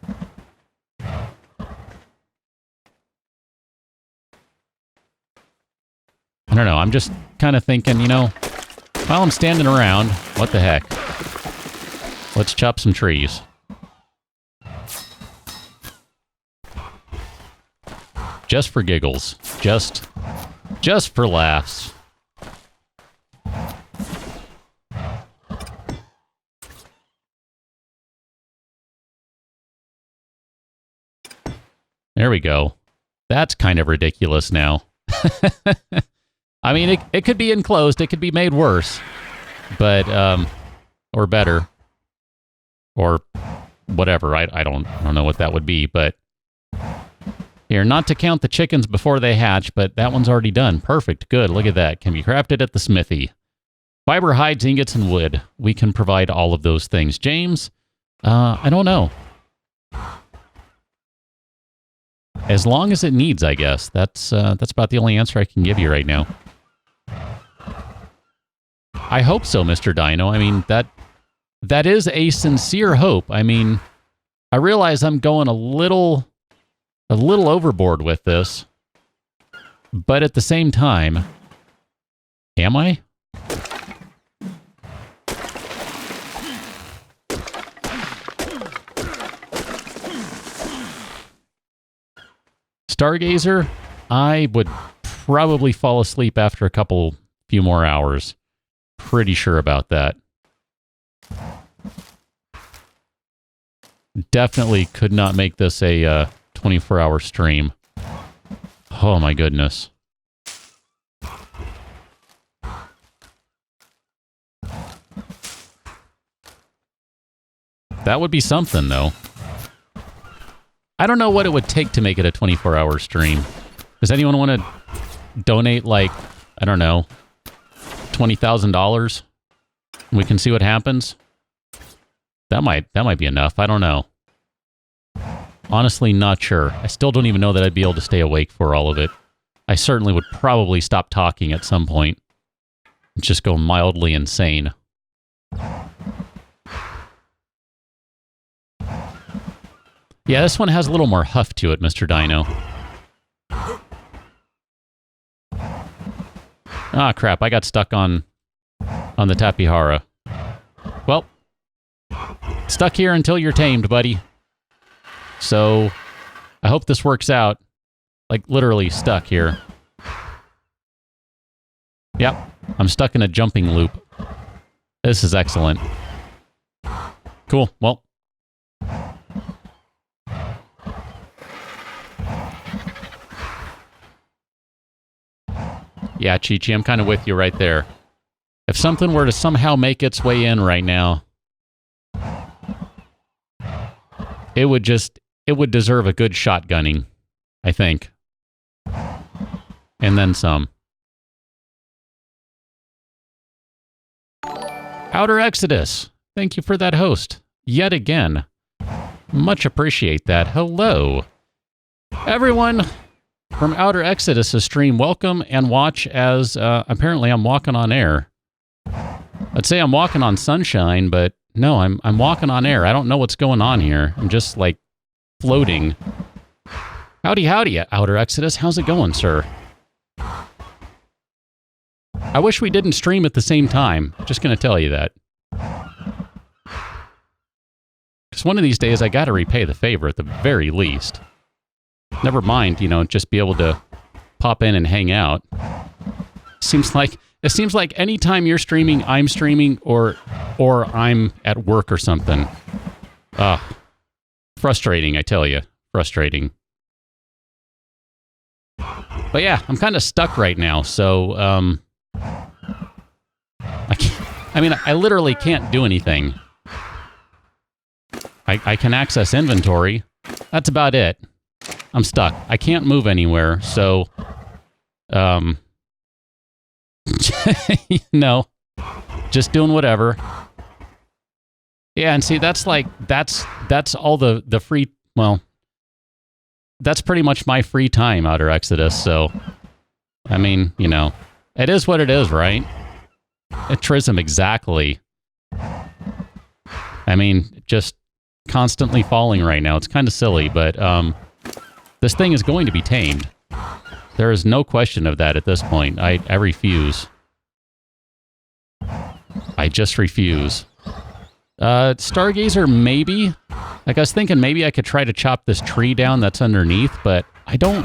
I don't know, I'm just kind of thinking, you know, while I'm standing around, what the heck? Let's chop some trees. Just for giggles. Just for laughs. There we go. That's kind of ridiculous now. I mean, it could be enclosed. It could be made worse. But, or better. Or whatever. I don't know what that would be, but here, not to count the chickens before they hatch, but that one's already done. Perfect. Good. Look at that. Can be crafted at the smithy. Fiber, hides, ingots, and wood. We can provide all of those things. James, I don't know. As long as it needs, I guess. That's about the only answer I can give you right now. I hope so, Mr. Dino. I mean, that is a sincere hope. I mean, I realize I'm going a little overboard with this, but at the same time, am I? Stargazer, I would probably fall asleep after a few more hours. Pretty sure about that. Definitely could not make this a 24-hour stream. Oh my goodness. That would be something, though. I don't know what it would take to make it a 24-hour stream. Does anyone want to donate, like, I don't know, $20,000? We can see what happens? That might be enough. I don't know. Honestly, not sure. I still don't even know that I'd be able to stay awake for all of it. I certainly would probably stop talking at some point. Just go mildly insane. Yeah, this one has a little more huff to it, Mr. Dino. Ah, crap. I got stuck on the Tapihara. Well, stuck here until you're tamed, buddy. So, I hope this works out. Like, literally stuck here. Yep, I'm stuck in a jumping loop. This is excellent. Cool, well. Yeah, Chi-Chi, I'm kind of with you right there. If something were to somehow make its way in right now, it would deserve a good shotgunning, I think. And then some. Outer Exodus, thank you for that host. Yet again. Much appreciate that. Hello. Everyone from Outer Exodus' stream, welcome and watch as apparently I'm walking on air. I'd say I'm walking on sunshine, but no, I'm walking on air. I don't know what's going on here. I'm just like floating. Howdy, howdy, Outer Exodus. How's it going, sir? I wish we didn't stream at the same time. Just going to tell you that. Because one of these days I got to repay the favor at the very least. Never mind, you know, just be able to pop in and hang out. It seems like anytime you're streaming, I'm streaming, or I'm at work or something. Frustrating, I tell you. Frustrating. But yeah, I'm kind of stuck right now, so I literally can't do anything. I can access inventory. That's about it. I'm stuck. I can't move anywhere, so no. Just doing whatever. Yeah, and see, that's all the free, well, that's pretty much my free time, Outer Exodus, so I mean, you know, it is what it is, right? A Trism, exactly. I mean, just constantly falling right now. It's kind of silly, but this thing is going to be tamed. There is no question of that at this point. I refuse. I just refuse. Stargazer, maybe. Like, I was thinking maybe I could try to chop this tree down that's underneath, but I don't...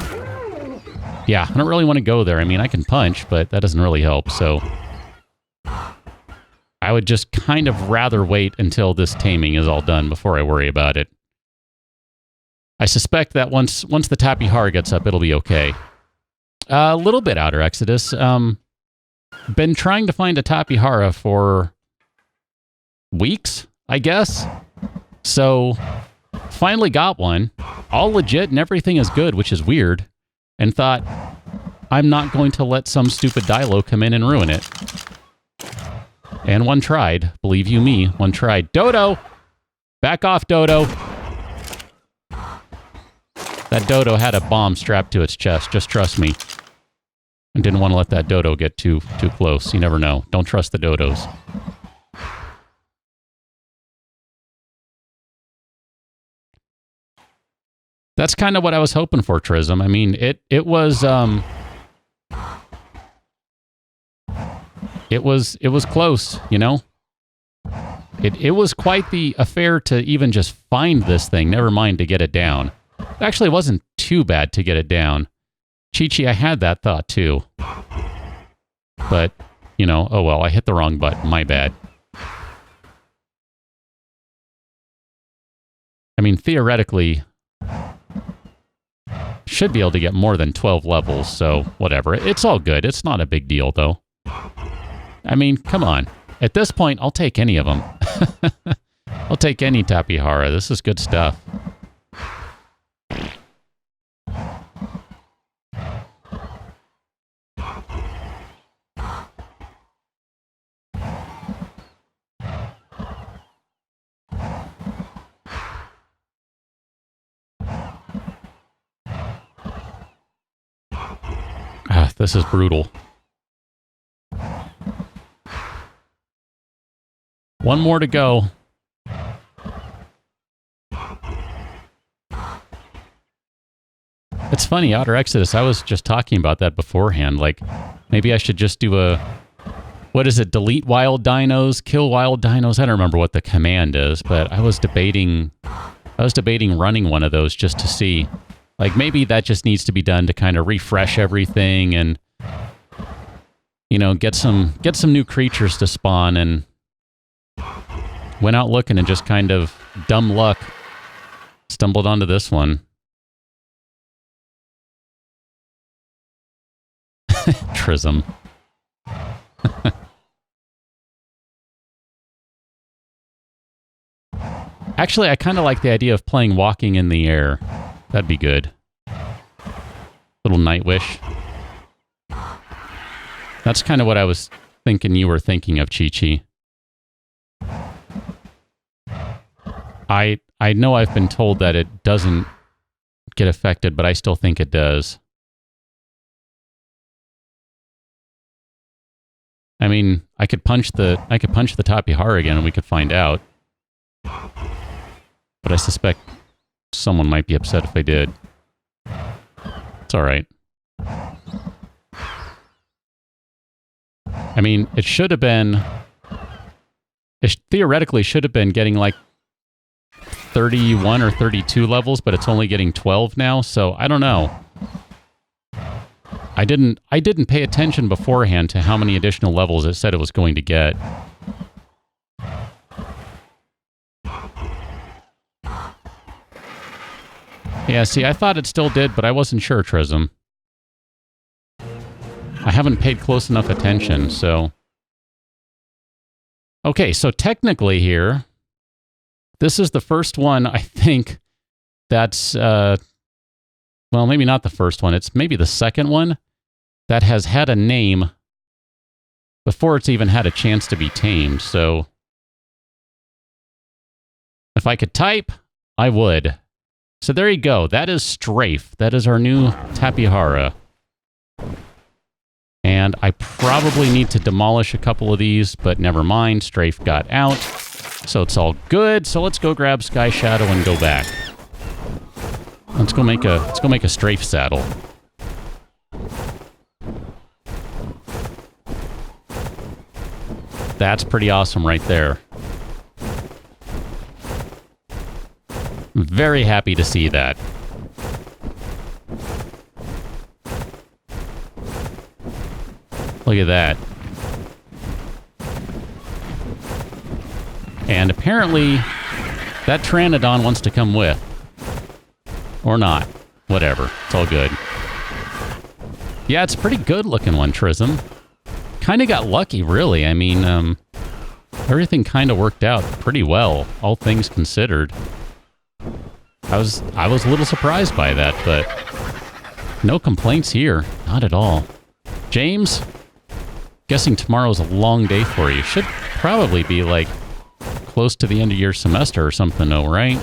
Yeah, I don't really want to go there. I mean, I can punch, but that doesn't really help, so... I would just kind of rather wait until this taming is all done before I worry about it. I suspect that once the Tapihara gets up, it'll be okay. A little bit, Outer Exodus. Been trying to find a Tapihara for weeks, I guess. So, finally got one. All legit and everything is good, which is weird. And thought, I'm not going to let some stupid Dilo come in and ruin it. And one tried. Believe you me, one tried. Dodo! Back off, Dodo! That Dodo had a bomb strapped to its chest, just trust me. I didn't want to let that Dodo get too close. You never know. Don't trust the Dodos. That's kind of what I was hoping for, Trism. I mean, it was close, you know? It was quite the affair to even just find this thing, never mind to get it down. It actually wasn't too bad to get it down. Chi-Chi, I had that thought too. But, you know, oh well, I hit the wrong button, my bad. I mean, theoretically, should be able to get more than 12 levels, so whatever. It's all good. It's not a big deal, though. I mean, come on. At this point, I'll take any of them. I'll take any Tapihara. This is good stuff. This is brutal. One more to go. It's funny, Outer Exodus, I was just talking about that beforehand. Like, maybe I should just do a... What is it? Delete wild dinos? Kill wild dinos? I don't remember what the command is, but I was debating running one of those just to see. Like, maybe that just needs to be done to kind of refresh everything and, you know, get some new creatures to spawn, and went out looking and just kind of dumb luck stumbled onto this one. Trism. Actually, I kind of like the idea of playing Walking in the Air. That'd be good. Little Nightwish. That's kind of what I was thinking you were thinking of, Chi-Chi. I know I've been told that it doesn't get affected, but I still think it does. I mean, I could punch the Tapihara again and we could find out. But I suspect someone might be upset if I did. It's alright. I mean, it should have been... It theoretically should have been getting like 31 or 32 levels, but it's only getting 12 now, so I don't know. I didn't pay attention beforehand to how many additional levels it said it was going to get. Yeah, see, I thought it still did, but I wasn't sure, Trism. I haven't paid close enough attention, so... Okay, so technically here, this is the first one, I think, that's... well, maybe not the first one. It's maybe the second one that has had a name before it's even had a chance to be tamed, so... If I could type, I would. So there you go. That is Strafe. That is our new Tapihara. And I probably need to demolish a couple of these, but never mind. Strafe got out. So it's all good. So let's go grab Sky Shadow and go back. Let's go make a Strafe saddle. That's pretty awesome right there. Very happy to see that. Look at that. And apparently, that Pteranodon wants to come with. Or not. Whatever. It's all good. Yeah, it's a pretty good looking one, Trism. Kind of got lucky, really. I mean, everything kind of worked out pretty well, all things considered. I was a little surprised by that, but no complaints here. Not at all. James, guessing tomorrow's a long day for you. Should probably be like close to the end of your semester or something, though, right?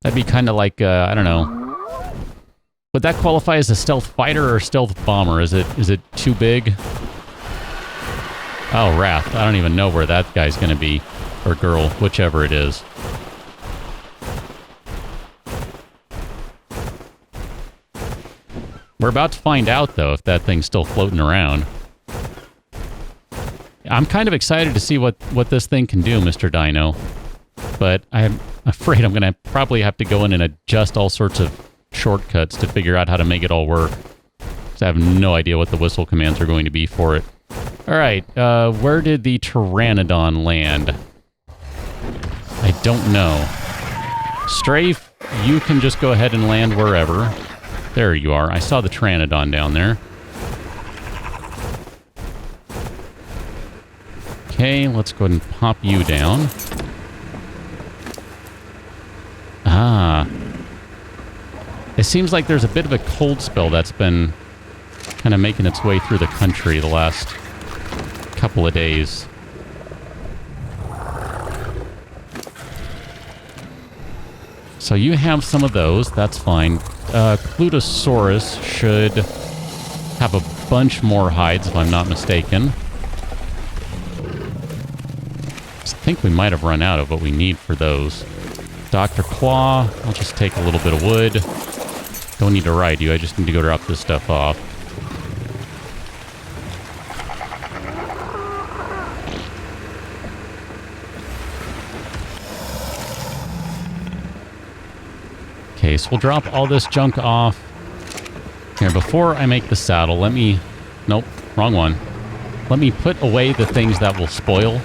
That'd be kind of like, I don't know. Would that qualify as a stealth fighter or a stealth bomber? Is it too big? Oh, Wrath. I don't even know where that guy's going to be. Or girl, whichever it is. We're about to find out, though, if that thing's still floating around. I'm kind of excited to see what this thing can do, Mr. Dino. But I'm afraid I'm going to probably have to go in and adjust all sorts of shortcuts to figure out how to make it all work. Because I have no idea what the whistle commands are going to be for it. Alright, where did the Pteranodon land? I don't know. Strafe, you can just go ahead and land wherever. There you are. I saw the Pteranodon down there. Okay, let's go ahead and pop you down. Ah. It seems like there's a bit of a cold spell that's been kind of making its way through the country the last couple of days. So you have some of those, that's fine. Clutosaurus should have a bunch more hides, if I'm not mistaken. I think we might have run out of what we need for those. Dr. Claw, I'll just take a little bit of wood. Don't need to ride you, I just need to go drop this stuff off. Okay, so we'll drop all this junk off. Here, before I make the saddle, let me... Nope, wrong one. Let me put away the things that will spoil.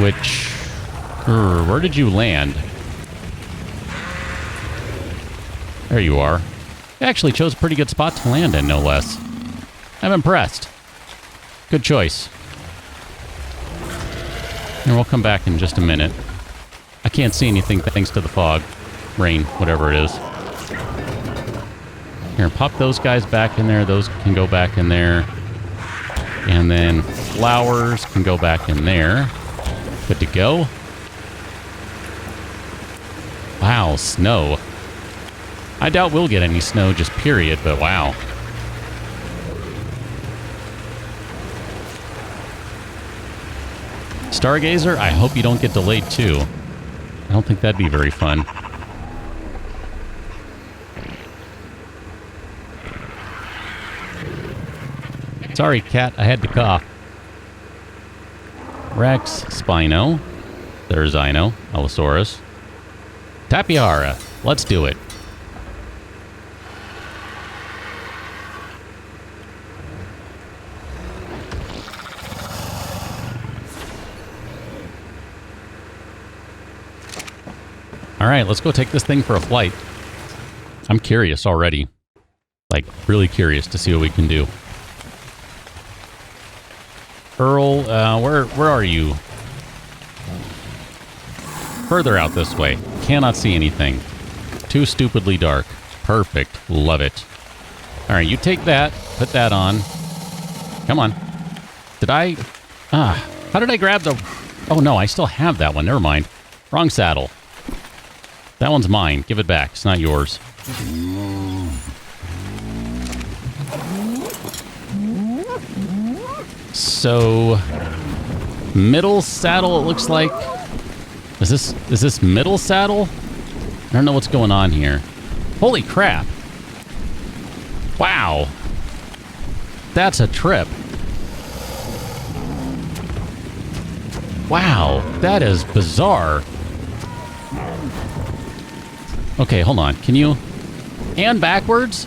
Which... where did you land? There you are. You actually chose a pretty good spot to land in, no less. I'm impressed. Good choice. And we'll come back in just a minute. I can't see anything thanks to the fog. Rain, whatever it is. Here, pop those guys back in there. Those can go back in there. And then flowers can go back in there. Good to go. Wow, snow. I doubt we'll get any snow, just period, but wow. Stargazer, I hope you don't get delayed too. I don't think that'd be very fun. Sorry, cat, I had to cough. Rex, Spino. There's Ino, Allosaurus. Tapiara, let's do it. All right, let's go take this thing for a flight. I'm curious already. Like, really curious to see what we can do. Earl, where are you? Further out this way. Cannot see anything. Too stupidly dark. Perfect. Love it. All right, you take that. Put that on. Come on. Did I... how did I grab the... Oh, no, I still have that one. Never mind. Wrong saddle. That one's mine. Give it back. It's not yours. So... middle saddle, it looks like... Is this middle saddle? I don't know what's going on here. Holy crap. Wow. That's a trip. Wow, that is bizarre. Okay, hold on. Can you... And backwards?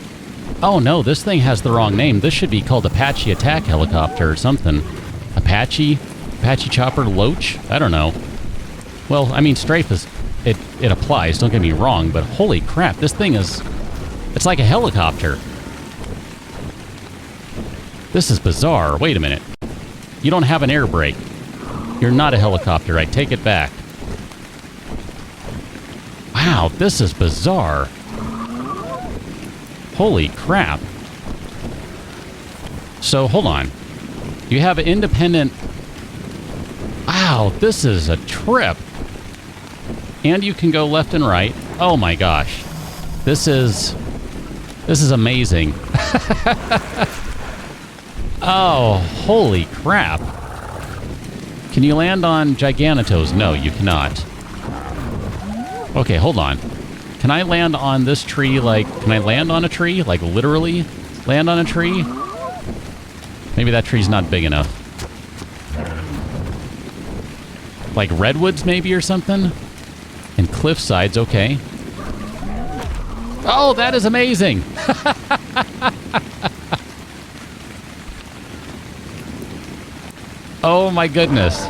Oh no, this thing has the wrong name. This should be called Apache Attack Helicopter or something. Apache Chopper Loach? I don't know. Well, I mean, strafe is... It applies, don't get me wrong, but holy crap, this thing is... It's like a helicopter. This is bizarre. Wait a minute. You don't have an air brake. You're not a helicopter. I take it back. Wow, this is bizarre. Holy crap. So, hold on. You have an independent... Wow, this is a trip. And you can go left and right. Oh my gosh. This is amazing. Oh, holy crap. Can you land on Giganotos? No, you cannot. Okay, hold on. Can I land on this tree, like... Can I land on a tree? Like, literally land on a tree? Maybe that tree's not big enough. Like redwoods, maybe, or something? And cliff sides, okay. Oh, that is amazing! Oh my goodness.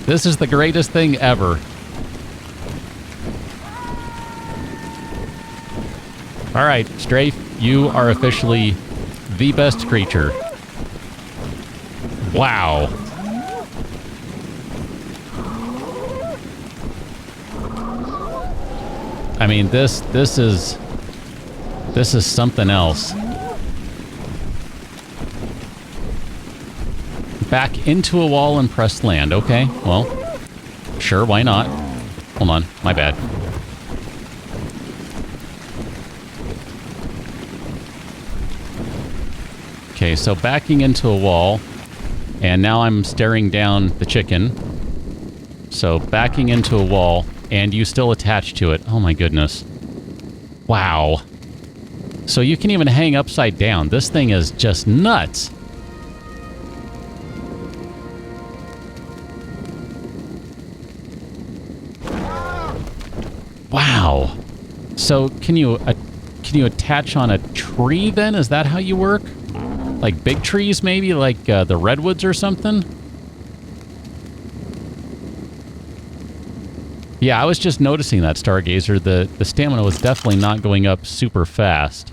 This is the greatest thing ever. All right, Strafe, you are officially the best creature. Wow. I mean, this is something else. Back into a wall and press land. Okay, well, sure, why not? Hold on, my bad. Okay, so backing into a wall, and now I'm staring down the chicken. So backing into a wall, and you still attach to it. Oh my goodness. Wow. So you can even hang upside down. This thing is just nuts. Wow. So can you attach on a tree then? Is that how you work? Like big trees maybe? Like the redwoods or something? Yeah, I was just noticing that, Stargazer. The stamina was definitely not going up super fast.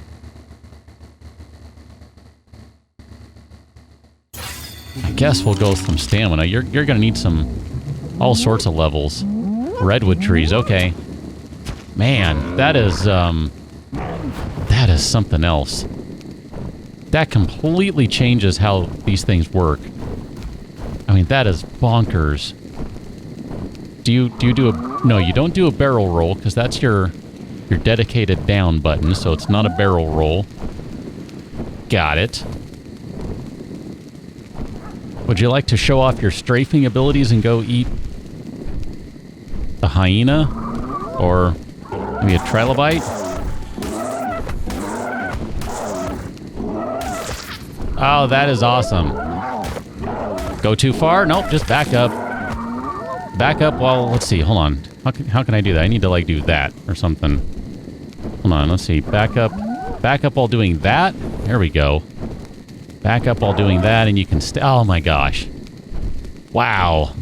I guess we'll go with some stamina. You're gonna need all sorts of levels. Redwood trees, okay. Man, that is something else. That completely changes how these things work. I mean, that is bonkers. Do you do a... No, you don't do a barrel roll, because that's your dedicated down button, so it's not a barrel roll. Got it. Would you like to show off your strafing abilities and go eat a hyena? Or maybe a trilobite? Oh, that is awesome. Go too far? Nope, just back up. Back up while... Let's see, hold on. How can I do that? I need to, like, do that or something. Hold on, let's see. Back up. Back up while doing that. There we go. Back up while doing that, and you can... Oh, my gosh. Wow.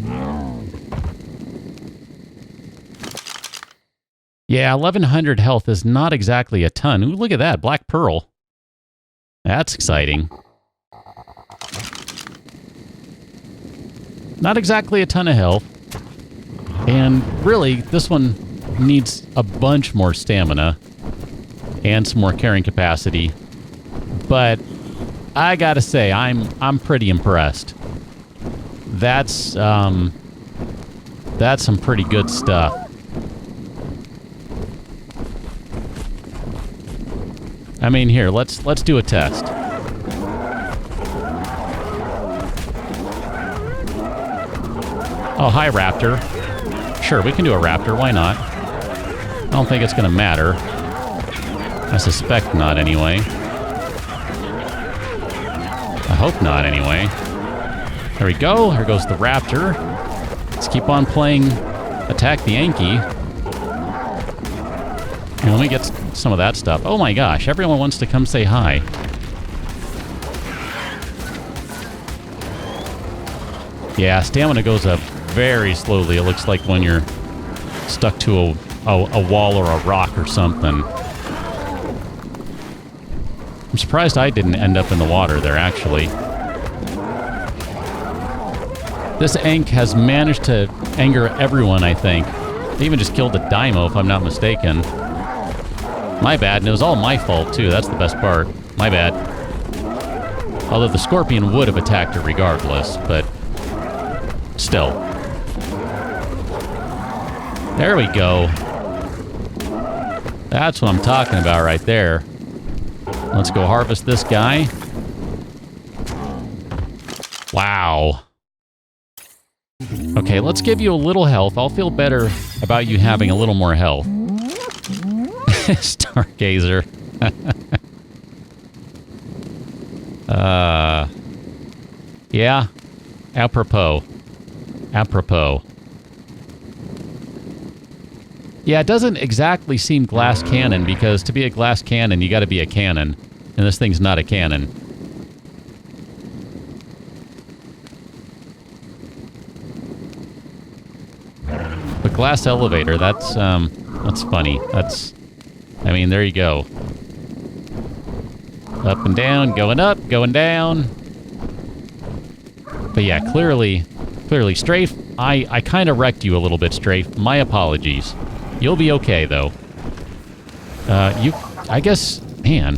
Yeah, 1,100 health is not exactly a ton. Ooh, look at that. Black pearl. That's exciting. Not exactly a ton of health. And really, this one needs a bunch more stamina and some more carrying capacity. But I gotta say, I'm pretty impressed. That's some pretty good stuff. I mean, here, let's do a test. Oh, hi, raptor. Sure, we can do a raptor. Why not? I don't think it's going to matter. I suspect not, anyway. I hope not, anyway. There we go. Here goes the raptor. Let's keep on playing Attack the Yankee. Here, let me get some of that stuff. Oh my gosh, everyone wants to come say hi. Yeah, stamina goes up very slowly. It looks like when you're stuck to a wall or a rock or something. I'm surprised I didn't end up in the water there, actually. This Ankh has managed to anger everyone, I think. They even just killed the Daimo, if I'm not mistaken. My bad, and it was all my fault, too. That's the best part. My bad. Although the scorpion would have attacked her regardless, but still. There we go. That's what I'm talking about right there. Let's go harvest this guy. Wow. Okay, let's give you a little health. I'll feel better about you having a little more health. Stargazer. Yeah. Apropos. Yeah, it doesn't exactly seem glass cannon, because to be a glass cannon, you gotta be a cannon. And this thing's not a cannon. The glass elevator, that's funny. I mean, there you go. Up and down, going up, going down. But yeah, clearly, Strafe, I kind of wrecked you a little bit, Strafe. My apologies. You'll be okay, though. I guess, man.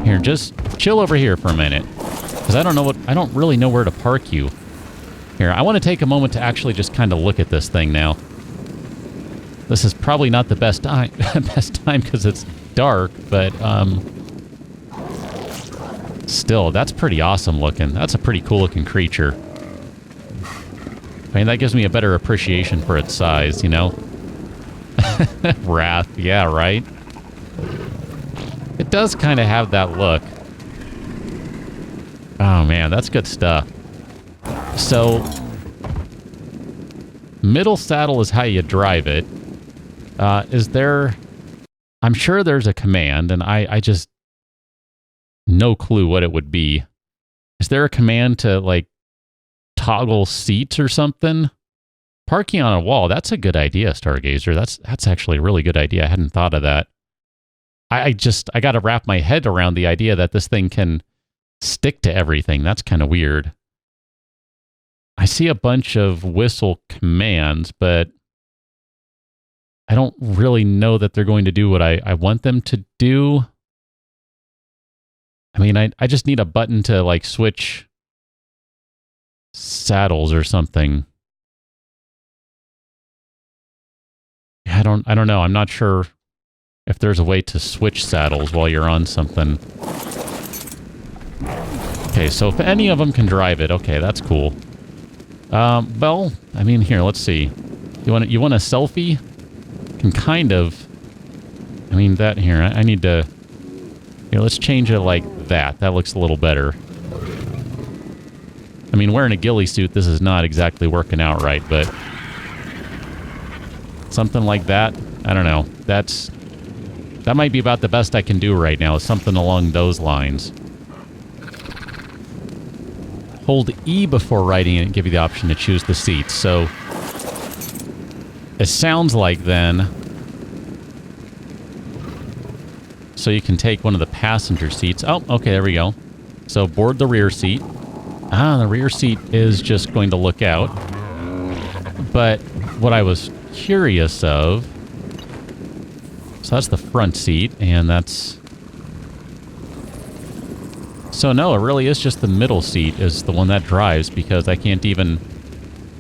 Here, just chill over here for a minute. Because I don't really know where to park you. Here, I want to take a moment to actually just kind of look at this thing now. This is probably not the best time because it's dark, but still, that's pretty awesome looking. That's a pretty cool looking creature. I mean, that gives me a better appreciation for its size, you know? Wrath, yeah, right? It does kind of have that look. Oh man, that's good stuff. So, middle saddle is how you drive it. Is there... I'm sure there's a command, and I just... no clue what it would be. Is there a command to, like, toggle seats or something? Parking on a wall, that's a good idea, Stargazer. That's actually a really good idea. I hadn't thought of that. I got to wrap my head around the idea that this thing can stick to everything. That's kind of weird. I see a bunch of whistle commands, but I don't really know that they're going to do what I want them to do. I mean, I just need a button to, like, switch saddles or something. I don't know. I'm not sure if there's a way to switch saddles while you're on something. Okay, so if any of them can drive it, okay, that's cool. Well, I mean, here, let's see. You want a selfie? Can kind of. I mean, that here. I need to. Here, let's change it like that. That looks a little better. I mean, wearing a ghillie suit, this is not exactly working out right, but something like that. I don't know. That might be about the best I can do right now. Is something along those lines. Hold E before riding it and give you the option to choose the seats. So it sounds like then. So you can take one of the passenger seats. Oh, okay, there we go. So board the rear seat. Ah, the rear seat is just going to look out. But what I was curious of... So that's the front seat, and that's... So no, it really is just the middle seat is the one that drives, because I can't even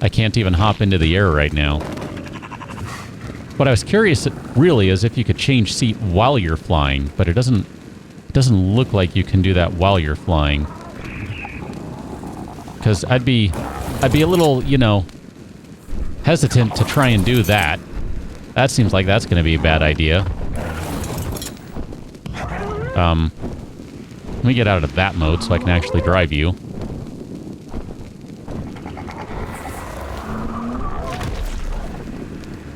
hop into the air right now. What I was curious really is if you could change seat while you're flying, but it doesn't look like you can do that while you're flying. Because I'd be a little, you know, hesitant to try and do that. That seems like that's going to be a bad idea. Let me get out of that mode so I can actually drive you.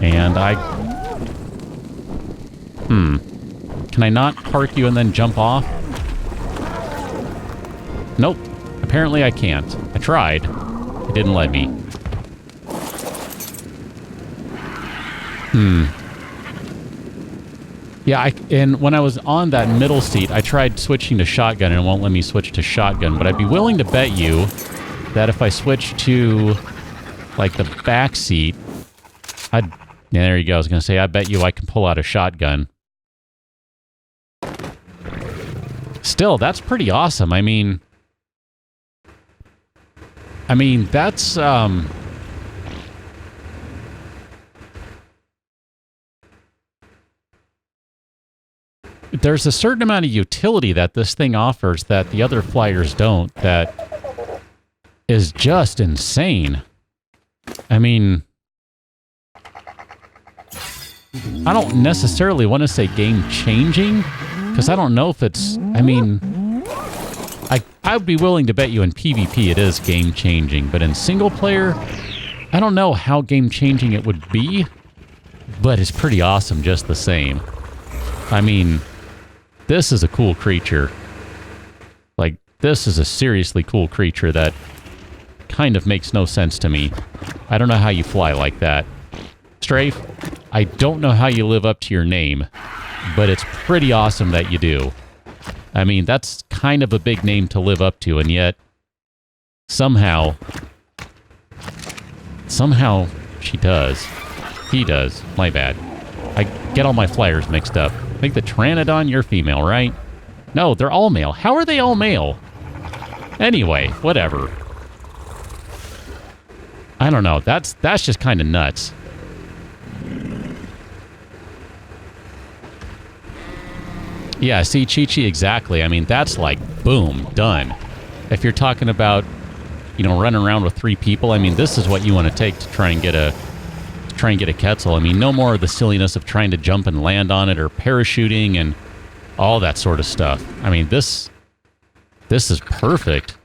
And can I not park you and then jump off? Nope. Apparently I can't. I tried. It didn't let me. Yeah, and when I was on that middle seat, I tried switching to shotgun and it won't let me switch to shotgun. But I'd be willing to bet you that if I switch to, like, the back seat, yeah, there you go. I was going to say, I bet you I can pull out a shotgun. Still, that's pretty awesome. I mean, that's, there's a certain amount of utility that this thing offers that the other flyers don't, that is just insane. I mean, I don't necessarily want to say game-changing, because I don't know if it's... I mean, I would be willing to bet you in PvP it is game-changing, but in single-player, I don't know how game-changing it would be, but it's pretty awesome just the same. I mean, this is a cool creature. Like, this is a seriously cool creature that kind of makes no sense to me. I don't know how you fly like that. Strafe, I don't know how you live up to your name, but it's pretty awesome that you do. I mean, that's kind of a big name to live up to, and yet somehow she does. He does. My bad. I get all my flyers mixed up. I think the Pteranodon, you're female, right? No, they're all male. How are they all male? Anyway, whatever. I don't know. That's just kind of nuts. Yeah, see, Chi-Chi, exactly. I mean, that's like, boom, done. If you're talking about, you know, running around with 3 people, I mean, this is what you want to take to try and get a Quetzal. I mean, no more of the silliness of trying to jump and land on it or parachuting and all that sort of stuff. I mean, this is perfect.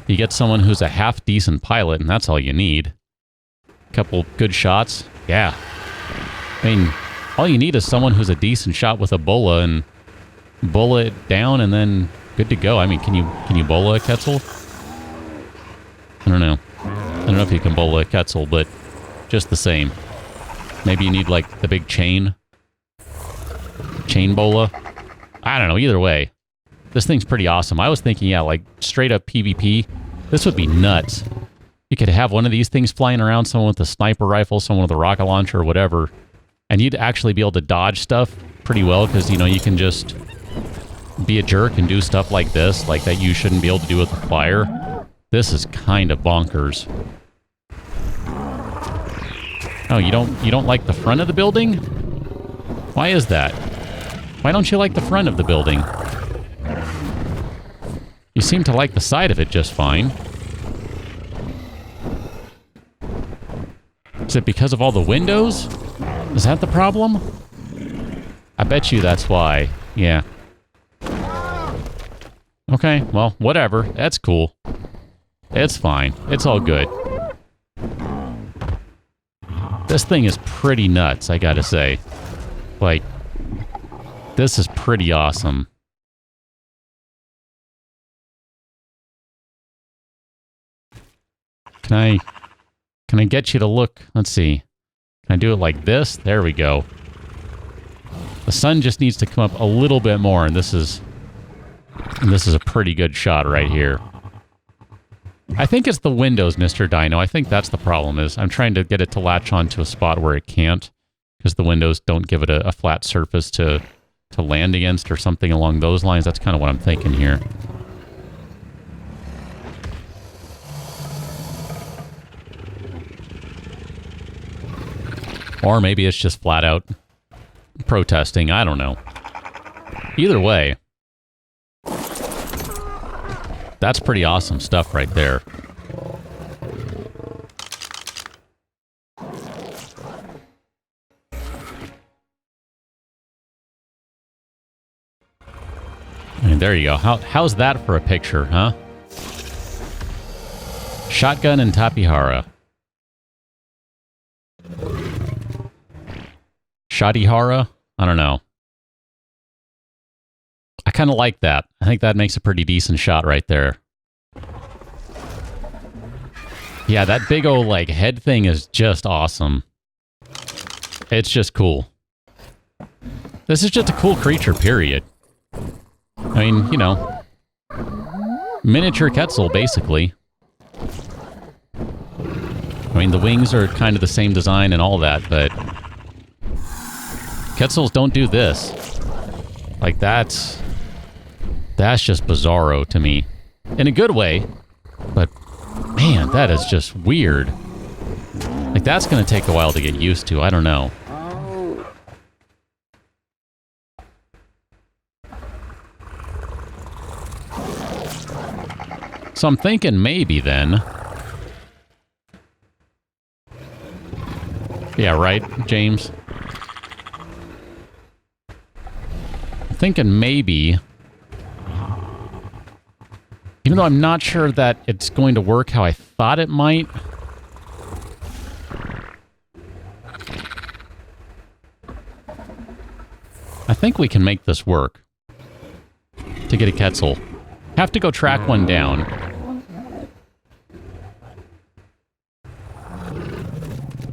You get someone who's a half-decent pilot, and that's all you need. A couple good shots. Yeah. I mean, all you need is someone who's a decent shot with a bola and bola it down and then good to go. I mean, can you bola a Quetzal? I don't know. I don't know if you can bola a Quetzal, but just the same. Maybe you need, like, the big chain bola. I don't know. Either way, this thing's pretty awesome. I was thinking, yeah, like, straight up PvP. This would be nuts. You could have one of these things flying around, someone with a sniper rifle, someone with a rocket launcher or whatever, and you'd actually be able to dodge stuff pretty well because, you know, you can just be a jerk and do stuff like this, like that you shouldn't be able to do with a fire. This is kind of bonkers. Oh, you don't like the front of the building? Why is that? Why don't you like the front of the building? You seem to like the side of it just fine. Is it because of all the windows? Is that the problem? I bet you that's why. Yeah. Okay, well, whatever. That's cool. It's fine. It's all good. This thing is pretty nuts, I gotta say. Like, this is pretty awesome. Can I get you to look? Let's see. Can I do it like this? There we go. The sun just needs to come up a little bit more, and this is a pretty good shot right here. I think it's the windows, Mr. Dino. I think that's the problem, is I'm trying to get it to latch onto a spot where it can't, because the windows don't give it a flat surface to land against or something along those lines. That's kind of what I'm thinking here. Or maybe it's just flat out protesting. I don't know. Either way, that's pretty awesome stuff right there. I mean, there you go. How's that for a picture, huh? Shotgun and Tapihara. Shadihara? I don't know. I kind of like that. I think that makes a pretty decent shot right there. Yeah, that big old like head thing is just awesome. It's just cool. This is just a cool creature, period. I mean, you know, miniature Quetzal, basically. I mean, the wings are kind of the same design and all that, but Quetzals don't do this. Like, that's just bizarro to me. In a good way, but man, that is just weird. Like, that's going to take a while to get used to. I don't know. So I'm thinking maybe then... Yeah, right, James? I'm thinking maybe... Even though I'm not sure that it's going to work how I thought it might... I think we can make this work. To get a Quetzal. Have to go track one down.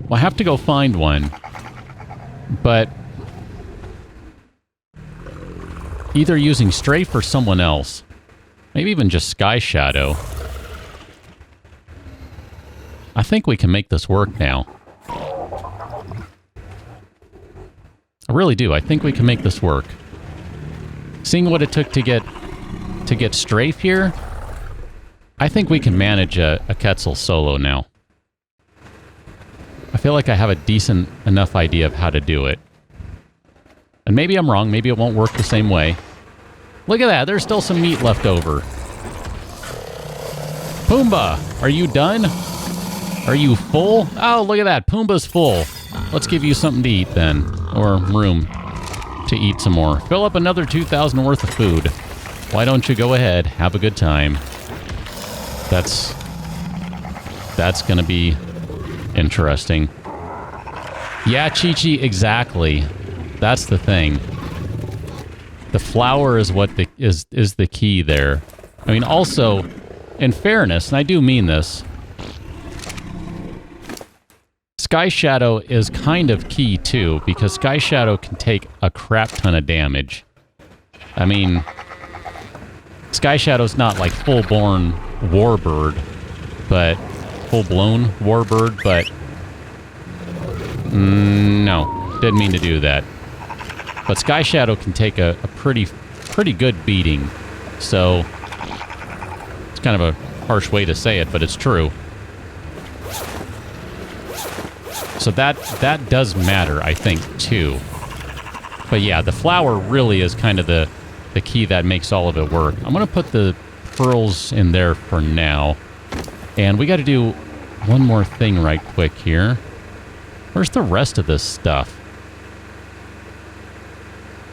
Well, I have to go find one. But... either using Strafe or someone else. Maybe even just Sky Shadow. I think we can make this work now. I really do. I think we can make this work. Seeing what it took to get Strafe here, I think we can manage a Quetzal solo now. I feel like I have a decent enough idea of how to do it. And maybe I'm wrong. Maybe it won't work the same way. Look at that. There's still some meat left over. Pumbaa, are you done? Are you full? Oh, look at that. Pumbaa's full. Let's give you something to eat then. Or room to eat some more. Fill up another 2,000 worth of food. Why don't you go ahead? Have a good time. That's gonna be interesting. Yeah, Chi-Chi, exactly. That's the thing. The flower is what is the key there. I mean, also, in fairness, and I do mean this, Sky Shadow is kind of key too, because Sky Shadow can take a crap ton of damage. I mean, Sky Shadow's not like full-born Warbird, but full-blown warbird, but no, didn't mean to do that. But Sky Shadow can take a pretty good beating, so it's kind of a harsh way to say it, but it's true. So that does matter, I think, too. But yeah, the flower really is kind of the key that makes all of it work. I'm going to put the pearls in there for now. And we got to do one more thing right quick here. Where's the rest of this stuff?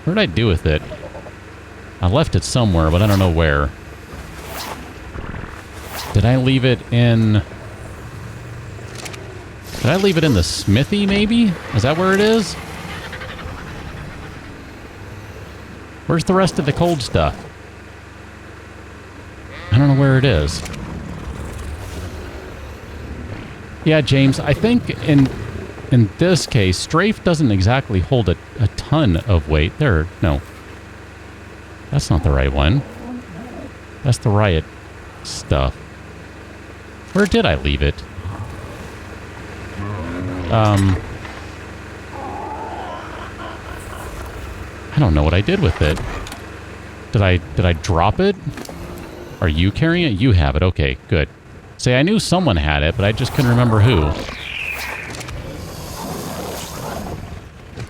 What did I do with it? I left it somewhere, but I don't know where. Did I leave it in... Did I leave it in the smithy, maybe? Is that where it is? Where's the rest of the cold stuff? I don't know where it is. Yeah, James, I think in this case, Strafe doesn't exactly hold a ton of weight. No. That's not the right one. That's the riot stuff. Where did I leave it? I don't know what I did with it. Did I drop it? Are you carrying it? You have it. Okay, good. See, I knew someone had it, but I just couldn't remember who.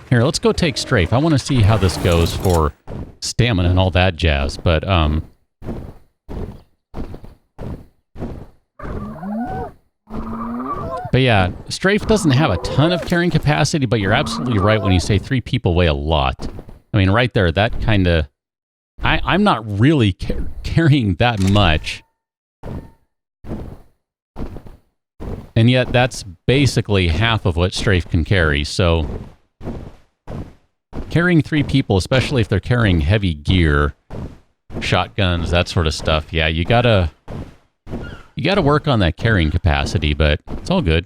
Here, let's go take Strafe. I want to see how this goes for stamina and all that jazz, but, But yeah, Strafe doesn't have a ton of carrying capacity, but you're absolutely right when you say 3 people weigh a lot. I mean, right there, that kind of... I'm not really carrying that much. And yet, that's basically half of what Strafe can carry, so... Carrying 3 people, especially if they're carrying heavy gear, shotguns, that sort of stuff, yeah, you gotta work on that carrying capacity, but it's all good.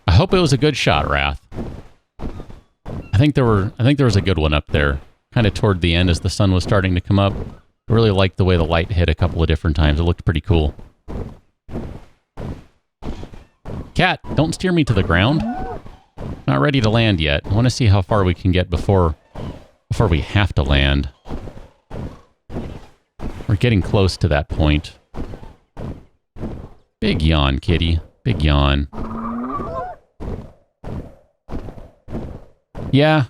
I hope it was a good shot, Wrath. I think there was a good one up there, kind of toward the end as the sun was starting to come up. I really liked the way the light hit a couple of different times. It looked pretty cool. Cat, don't steer me to the ground. Not ready to land yet. I want to see how far we can get before we have to land. We're getting close to that point. Big yawn, kitty. Big yawn. Yeah.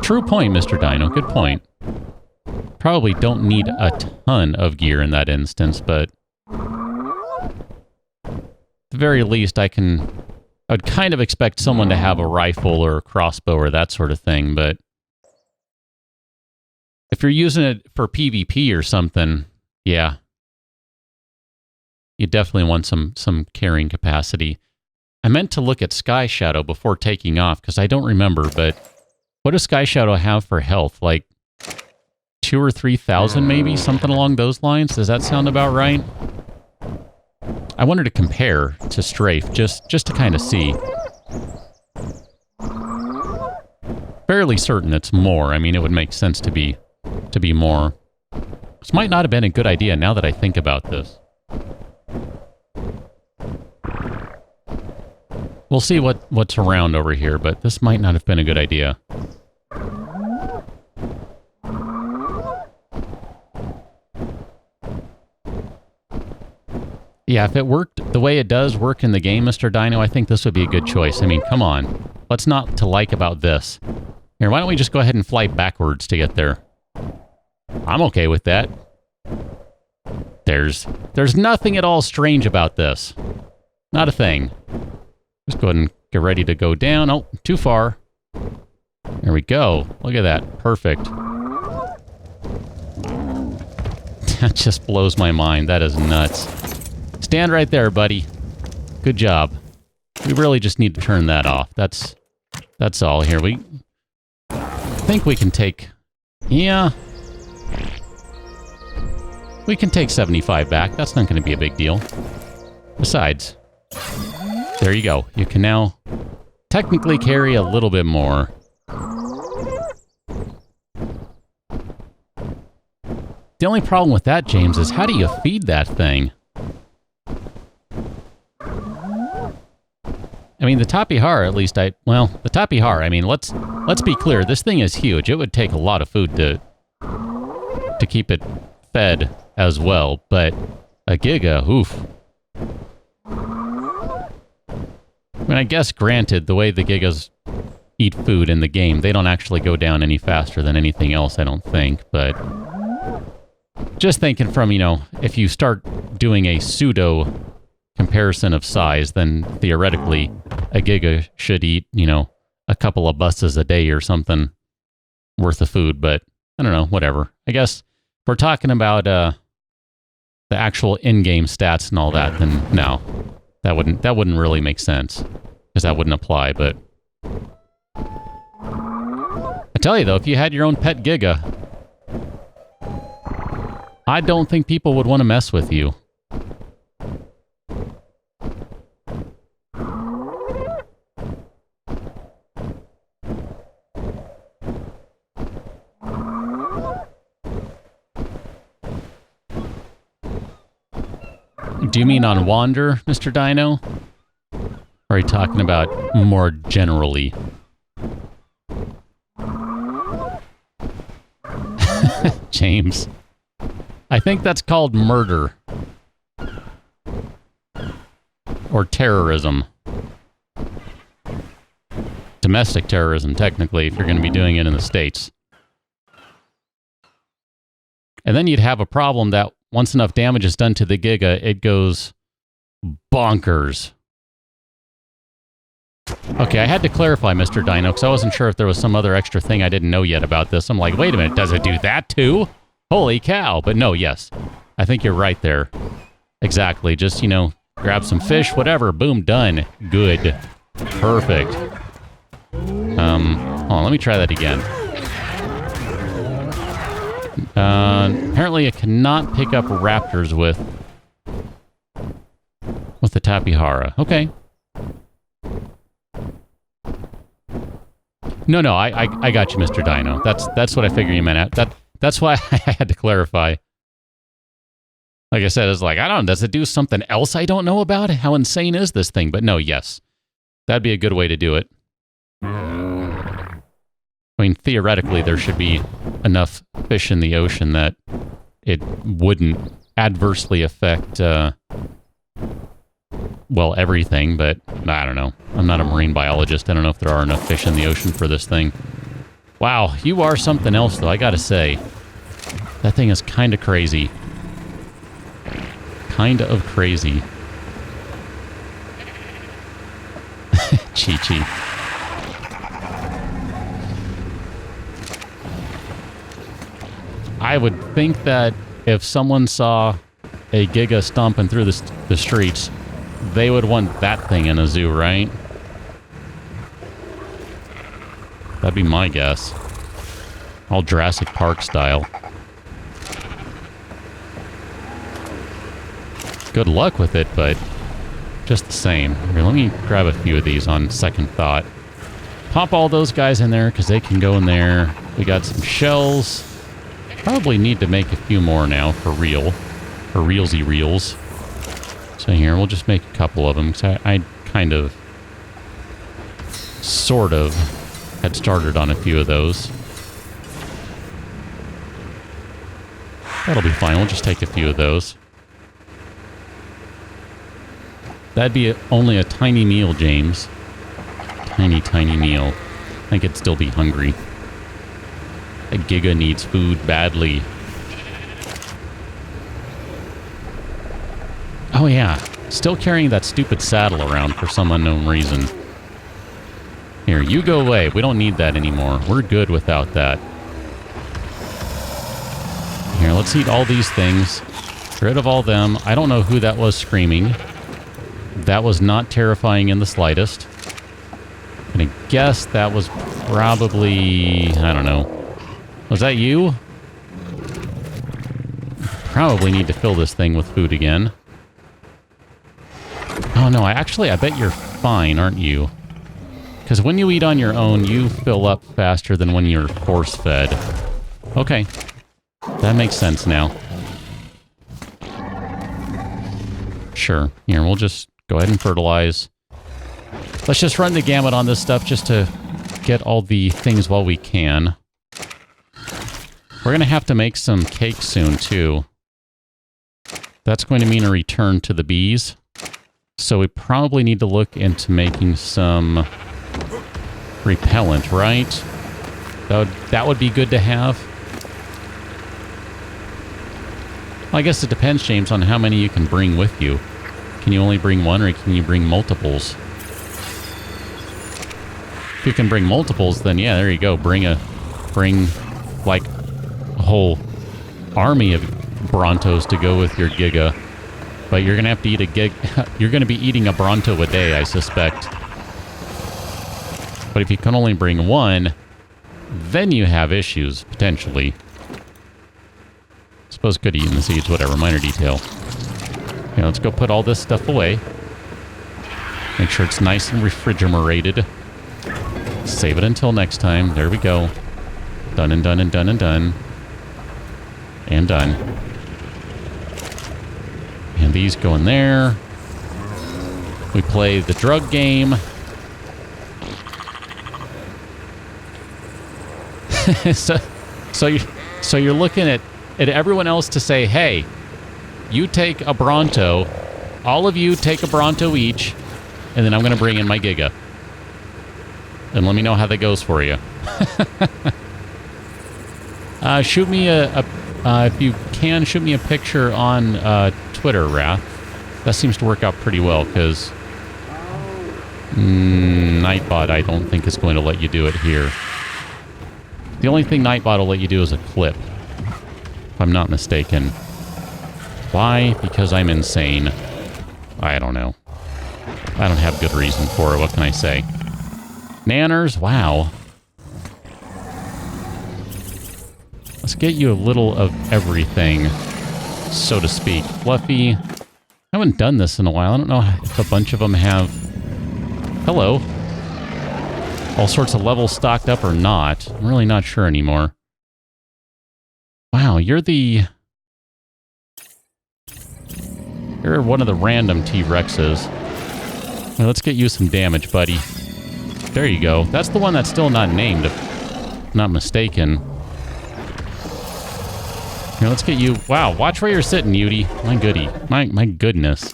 True point, Mr. Dino. Good point. Probably don't need a ton of gear in that instance, but... at the very least, I would kind of expect someone to have a rifle or a crossbow or that sort of thing, but... if you're using it for PvP or something, yeah. You definitely want some carrying capacity. I meant to look at Sky Shadow before taking off, because I don't remember, but what does Sky Shadow have for health? Like 2,000 or 3,000 maybe? Something along those lines? Does that sound about right? I wanted to compare to Strafe, just to kind of see. Fairly certain it's more. I mean, it would make sense to be more. This might not have been a good idea now that I think about this. We'll see what's around over here, but this might not have been a good idea. Yeah, if it worked the way it does work in the game, Mr. Dino, I think this would be a good choice. I mean, come on. What's not to like about this? Here, why don't we just go ahead and fly backwards to get there? I'm okay with that. There's nothing at all strange about this. Not a thing. Just go ahead and get ready to go down. Oh, too far. There we go. Look at that. Perfect. That just blows my mind. That is nuts. Stand right there, buddy. Good job. We really just need to turn that off. That's all here. We think we can take... yeah. We can take 75 back. That's not going to be a big deal. Besides, there you go. You can now technically carry a little bit more. The only problem with that, James, is how do you feed that thing? mean, the Tapihara, at least the Tapihara, I mean, let's be clear. This thing is huge. It would take a lot of food to keep it fed as well, but a Giga, oof. I mean, I guess, granted, the way the Gigas eat food in the game, they don't actually go down any faster than anything else, I don't think, but just thinking from, if you start doing a pseudo comparison of size, then theoretically a Giga should eat, a couple of buses a day or something worth of food, but I don't know, whatever. I guess if we're talking about the actual in-game stats and all that, then no, that wouldn't really make sense, because that wouldn't apply, but I tell you though, if you had your own pet Giga, I don't think people would want to mess with you. Do you mean on Wander, Mr. Dino? Or are you talking about more generally? James. I think that's called murder. Or terrorism. Domestic terrorism, technically, if you're going to be doing it in the States. And then you'd have a problem that once enough damage is done to the Giga, it goes bonkers. Okay, I had to clarify, Mr. Dino, because I wasn't sure if there was some other extra thing I didn't know yet about this. I'm like, wait a minute, does it do that too? Holy cow. But no, yes. I think you're right there. Exactly. Just, grab some fish, whatever. Boom, done. Good. Perfect. Hold on, let me try that again. Apparently it cannot pick up raptors with the Tapihara. Okay. No, I got you, Mr. Dino. That's what I figured you meant. That's why I had to clarify. Like I said, it's like, I don't know, does it do something else I don't know about? How insane is this thing? But no, yes. That'd be a good way to do it. I mean, theoretically, there should be enough fish in the ocean that it wouldn't adversely affect, everything, but I don't know. I'm not a marine biologist. I don't know if there are enough fish in the ocean for this thing. Wow, you are something else, though, I gotta say. That thing is kind of crazy. Kind of crazy. Chi-Chi. I would think that if someone saw a Giga stomping through the streets, they would want that thing in a zoo, right? That'd be my guess. All Jurassic Park style. Good luck with it, but just the same. Here, let me grab a few of these on second thought. Pop all those guys in there, because they can go in there. We got some shells. Probably need to make a few more now, for real. For realsy reals. So here, we'll just make a couple of them, because I kind of, sort of, had started on a few of those. That'll be fine, we'll just take a few of those. That'd be only a tiny meal, James. Tiny, tiny meal. I think it'd still be hungry. A Giga needs food badly. Oh yeah, still carrying that stupid saddle around for some unknown reason. Here, you go away. We don't need that anymore. We're good without that. Here, let's eat all these things. Get rid of all them. I don't know who that was screaming. That was not terrifying in the slightest. I'm gonna guess that was probably... I don't know. Was that you? Probably need to fill this thing with food again. Oh no, I bet you're fine, aren't you? Because when you eat on your own, you fill up faster than when you're force-fed. Okay. That makes sense now. Sure. Here, we'll just go ahead and fertilize. Let's just run the gamut on this stuff just to get all the things while we can. We're going to have to make some cake soon, too. That's going to mean a return to the bees. So we probably need to look into making some repellent, right? That would be good to have. Well, I guess it depends, James, on how many you can bring with you. Can you only bring one, or can you bring multiples? If you can bring multiples, then yeah, there you go. Bring like a whole army of Brontos to go with your Giga. But you're gonna have to eat a gig. You're gonna be eating a Bronto a day, I suspect. But if you can only bring one, then you have issues potentially. Suppose could eat in the seeds, whatever. Minor detail. Okay, let's go put all this stuff away. Make sure it's nice and refrigerated. Save it until next time. There we go. Done and done and done and done. And done. And these go in there. We play the drug game. so you're looking at everyone else to say, hey, you take a Bronto. All of you take a Bronto each. And then I'm going to bring in my Giga. And let me know how that goes for you. Shoot me if you can, shoot me a picture on Twitter, Wrath. That seems to work out pretty well, because Nightbot, I don't think is going to let you do it here. The only thing Nightbot will let you do is a clip, if I'm not mistaken. Why? Because I'm insane. I don't know. I don't have good reason for it. What can I say? Nanners? Wow. Let's get you a little of everything, so to speak. Fluffy. I haven't done this in a while. I don't know if a bunch of them have... Hello. All sorts of levels stocked up or not. I'm really not sure anymore. Wow, you're one of the random T-Rexes. Well, let's get you some damage, buddy. There you go. That's the one that's still not named, if I'm not mistaken. Here, let's get you... Wow, watch where you're sitting, Yudi. My goodie. My goodness.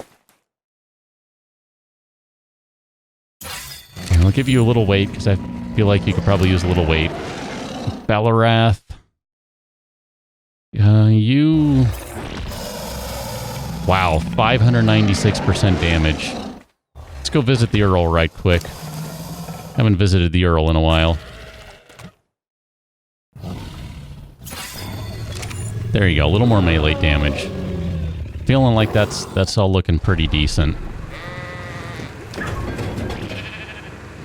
Here, I'll give you a little weight, because I feel like you could probably use a little weight. Ballarath. You... Wow, 596% damage. Let's go visit the Earl right quick. Haven't visited the Earl in a while. There you go, a little more melee damage. Feeling like that's all looking pretty decent.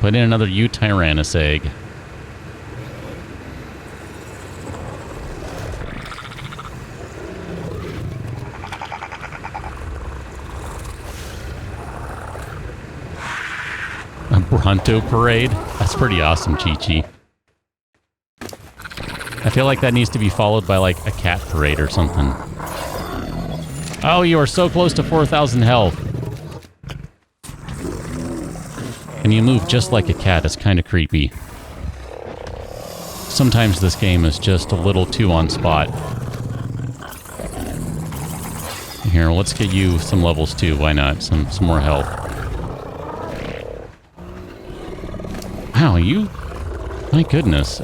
Put in another Tyrannus egg. A Bronto parade? That's pretty awesome, Chi-Chi. I feel like that needs to be followed by, like, a cat parade or something. Oh, you are so close to 4,000 health. And you move just like a cat. It's kind of creepy. Sometimes this game is just a little too on spot. Here, let's get you some levels too. Why not? Some more health. Wow, you... My goodness.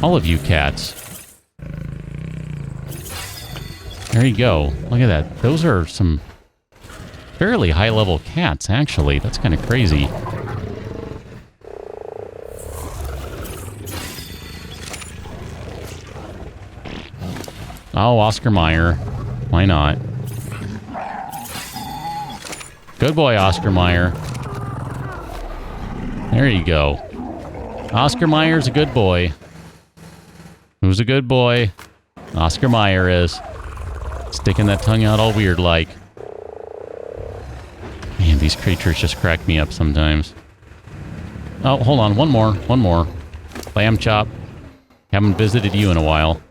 All of you cats. There you go. Look at that. Those are some fairly high-level cats, actually. That's kind of crazy. Oh, Oscar Mayer. Why not? Good boy, Oscar Mayer. There you go. Oscar Mayer's a good boy. Who's a good boy? Oscar Mayer is. Sticking that tongue out all weird like. Man, these creatures just crack me up sometimes. Oh, hold on. One more. Lamb chop. Haven't visited you in a while.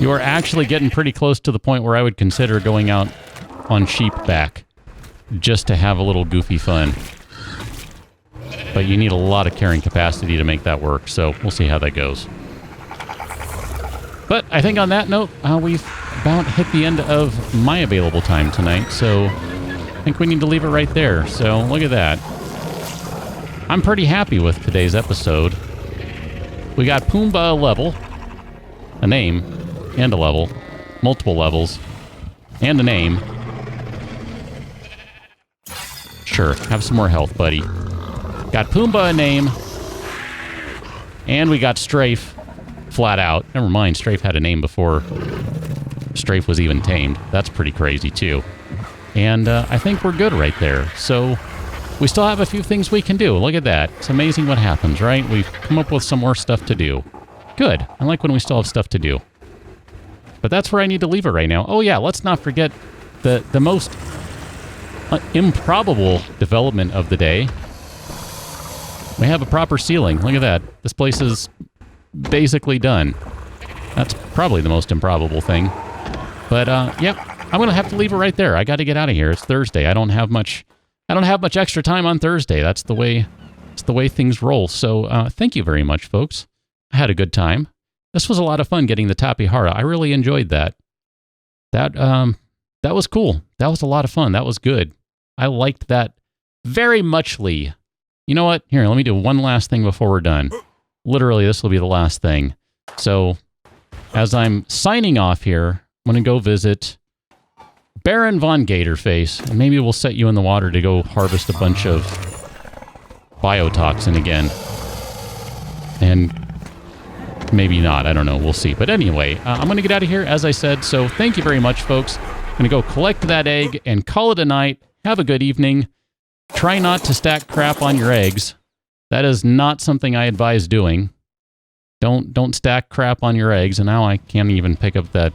You are actually getting pretty close to the point where I would consider going out on sheep back just to have a little goofy fun. But you need a lot of carrying capacity to make that work, so we'll see how that goes. But I think on that note, we've about hit the end of my available time tonight, so I think we need to leave it right there. So look at that. I'm pretty happy with today's episode. We got Pumbaa a level, a name, and a level, multiple levels, and a name. Sure, have some more health, buddy. Got Pumbaa a name, and we got Strafe flat out. Never mind, Strafe had a name before Strafe was even tamed. That's pretty crazy, too. And I think we're good right there. So we still have a few things we can do. Look at that. It's amazing what happens, right? We've come up with some more stuff to do. Good. I like when we still have stuff to do. But that's where I need to leave it right now. Oh, yeah, let's not forget the most improbable development of the day. We have a proper ceiling. Look at that. This place is basically done. That's probably the most improbable thing. But, yep, I'm going to have to leave it right there. I got to get out of here. It's Thursday. I don't have much extra time on Thursday. That's the way things roll. So, thank you very much, folks. I had a good time. This was a lot of fun getting the Tapihara. I really enjoyed that. That was cool. That was a lot of fun. That was good. I liked that very muchly. You know what? Here, let me do one last thing before we're done. Literally, this will be the last thing. So, as I'm signing off here, I'm going to go visit Baron Von Gatorface, and maybe we'll set you in the water to go harvest a bunch of biotoxin again. And maybe not. I don't know. We'll see. But anyway, I'm going to get out of here, as I said. So, thank you very much, folks. I'm going to go collect that egg and call it a night. Have a good evening. Try not to stack crap on your eggs. That is not something I advise doing. Don't stack crap on your eggs. And now I can't even pick up that.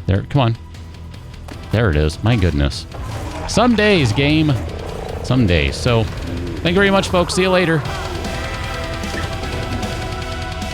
There, come on. There it is. My goodness. Some days, game. Some days. So, thank you very much, folks. See you later.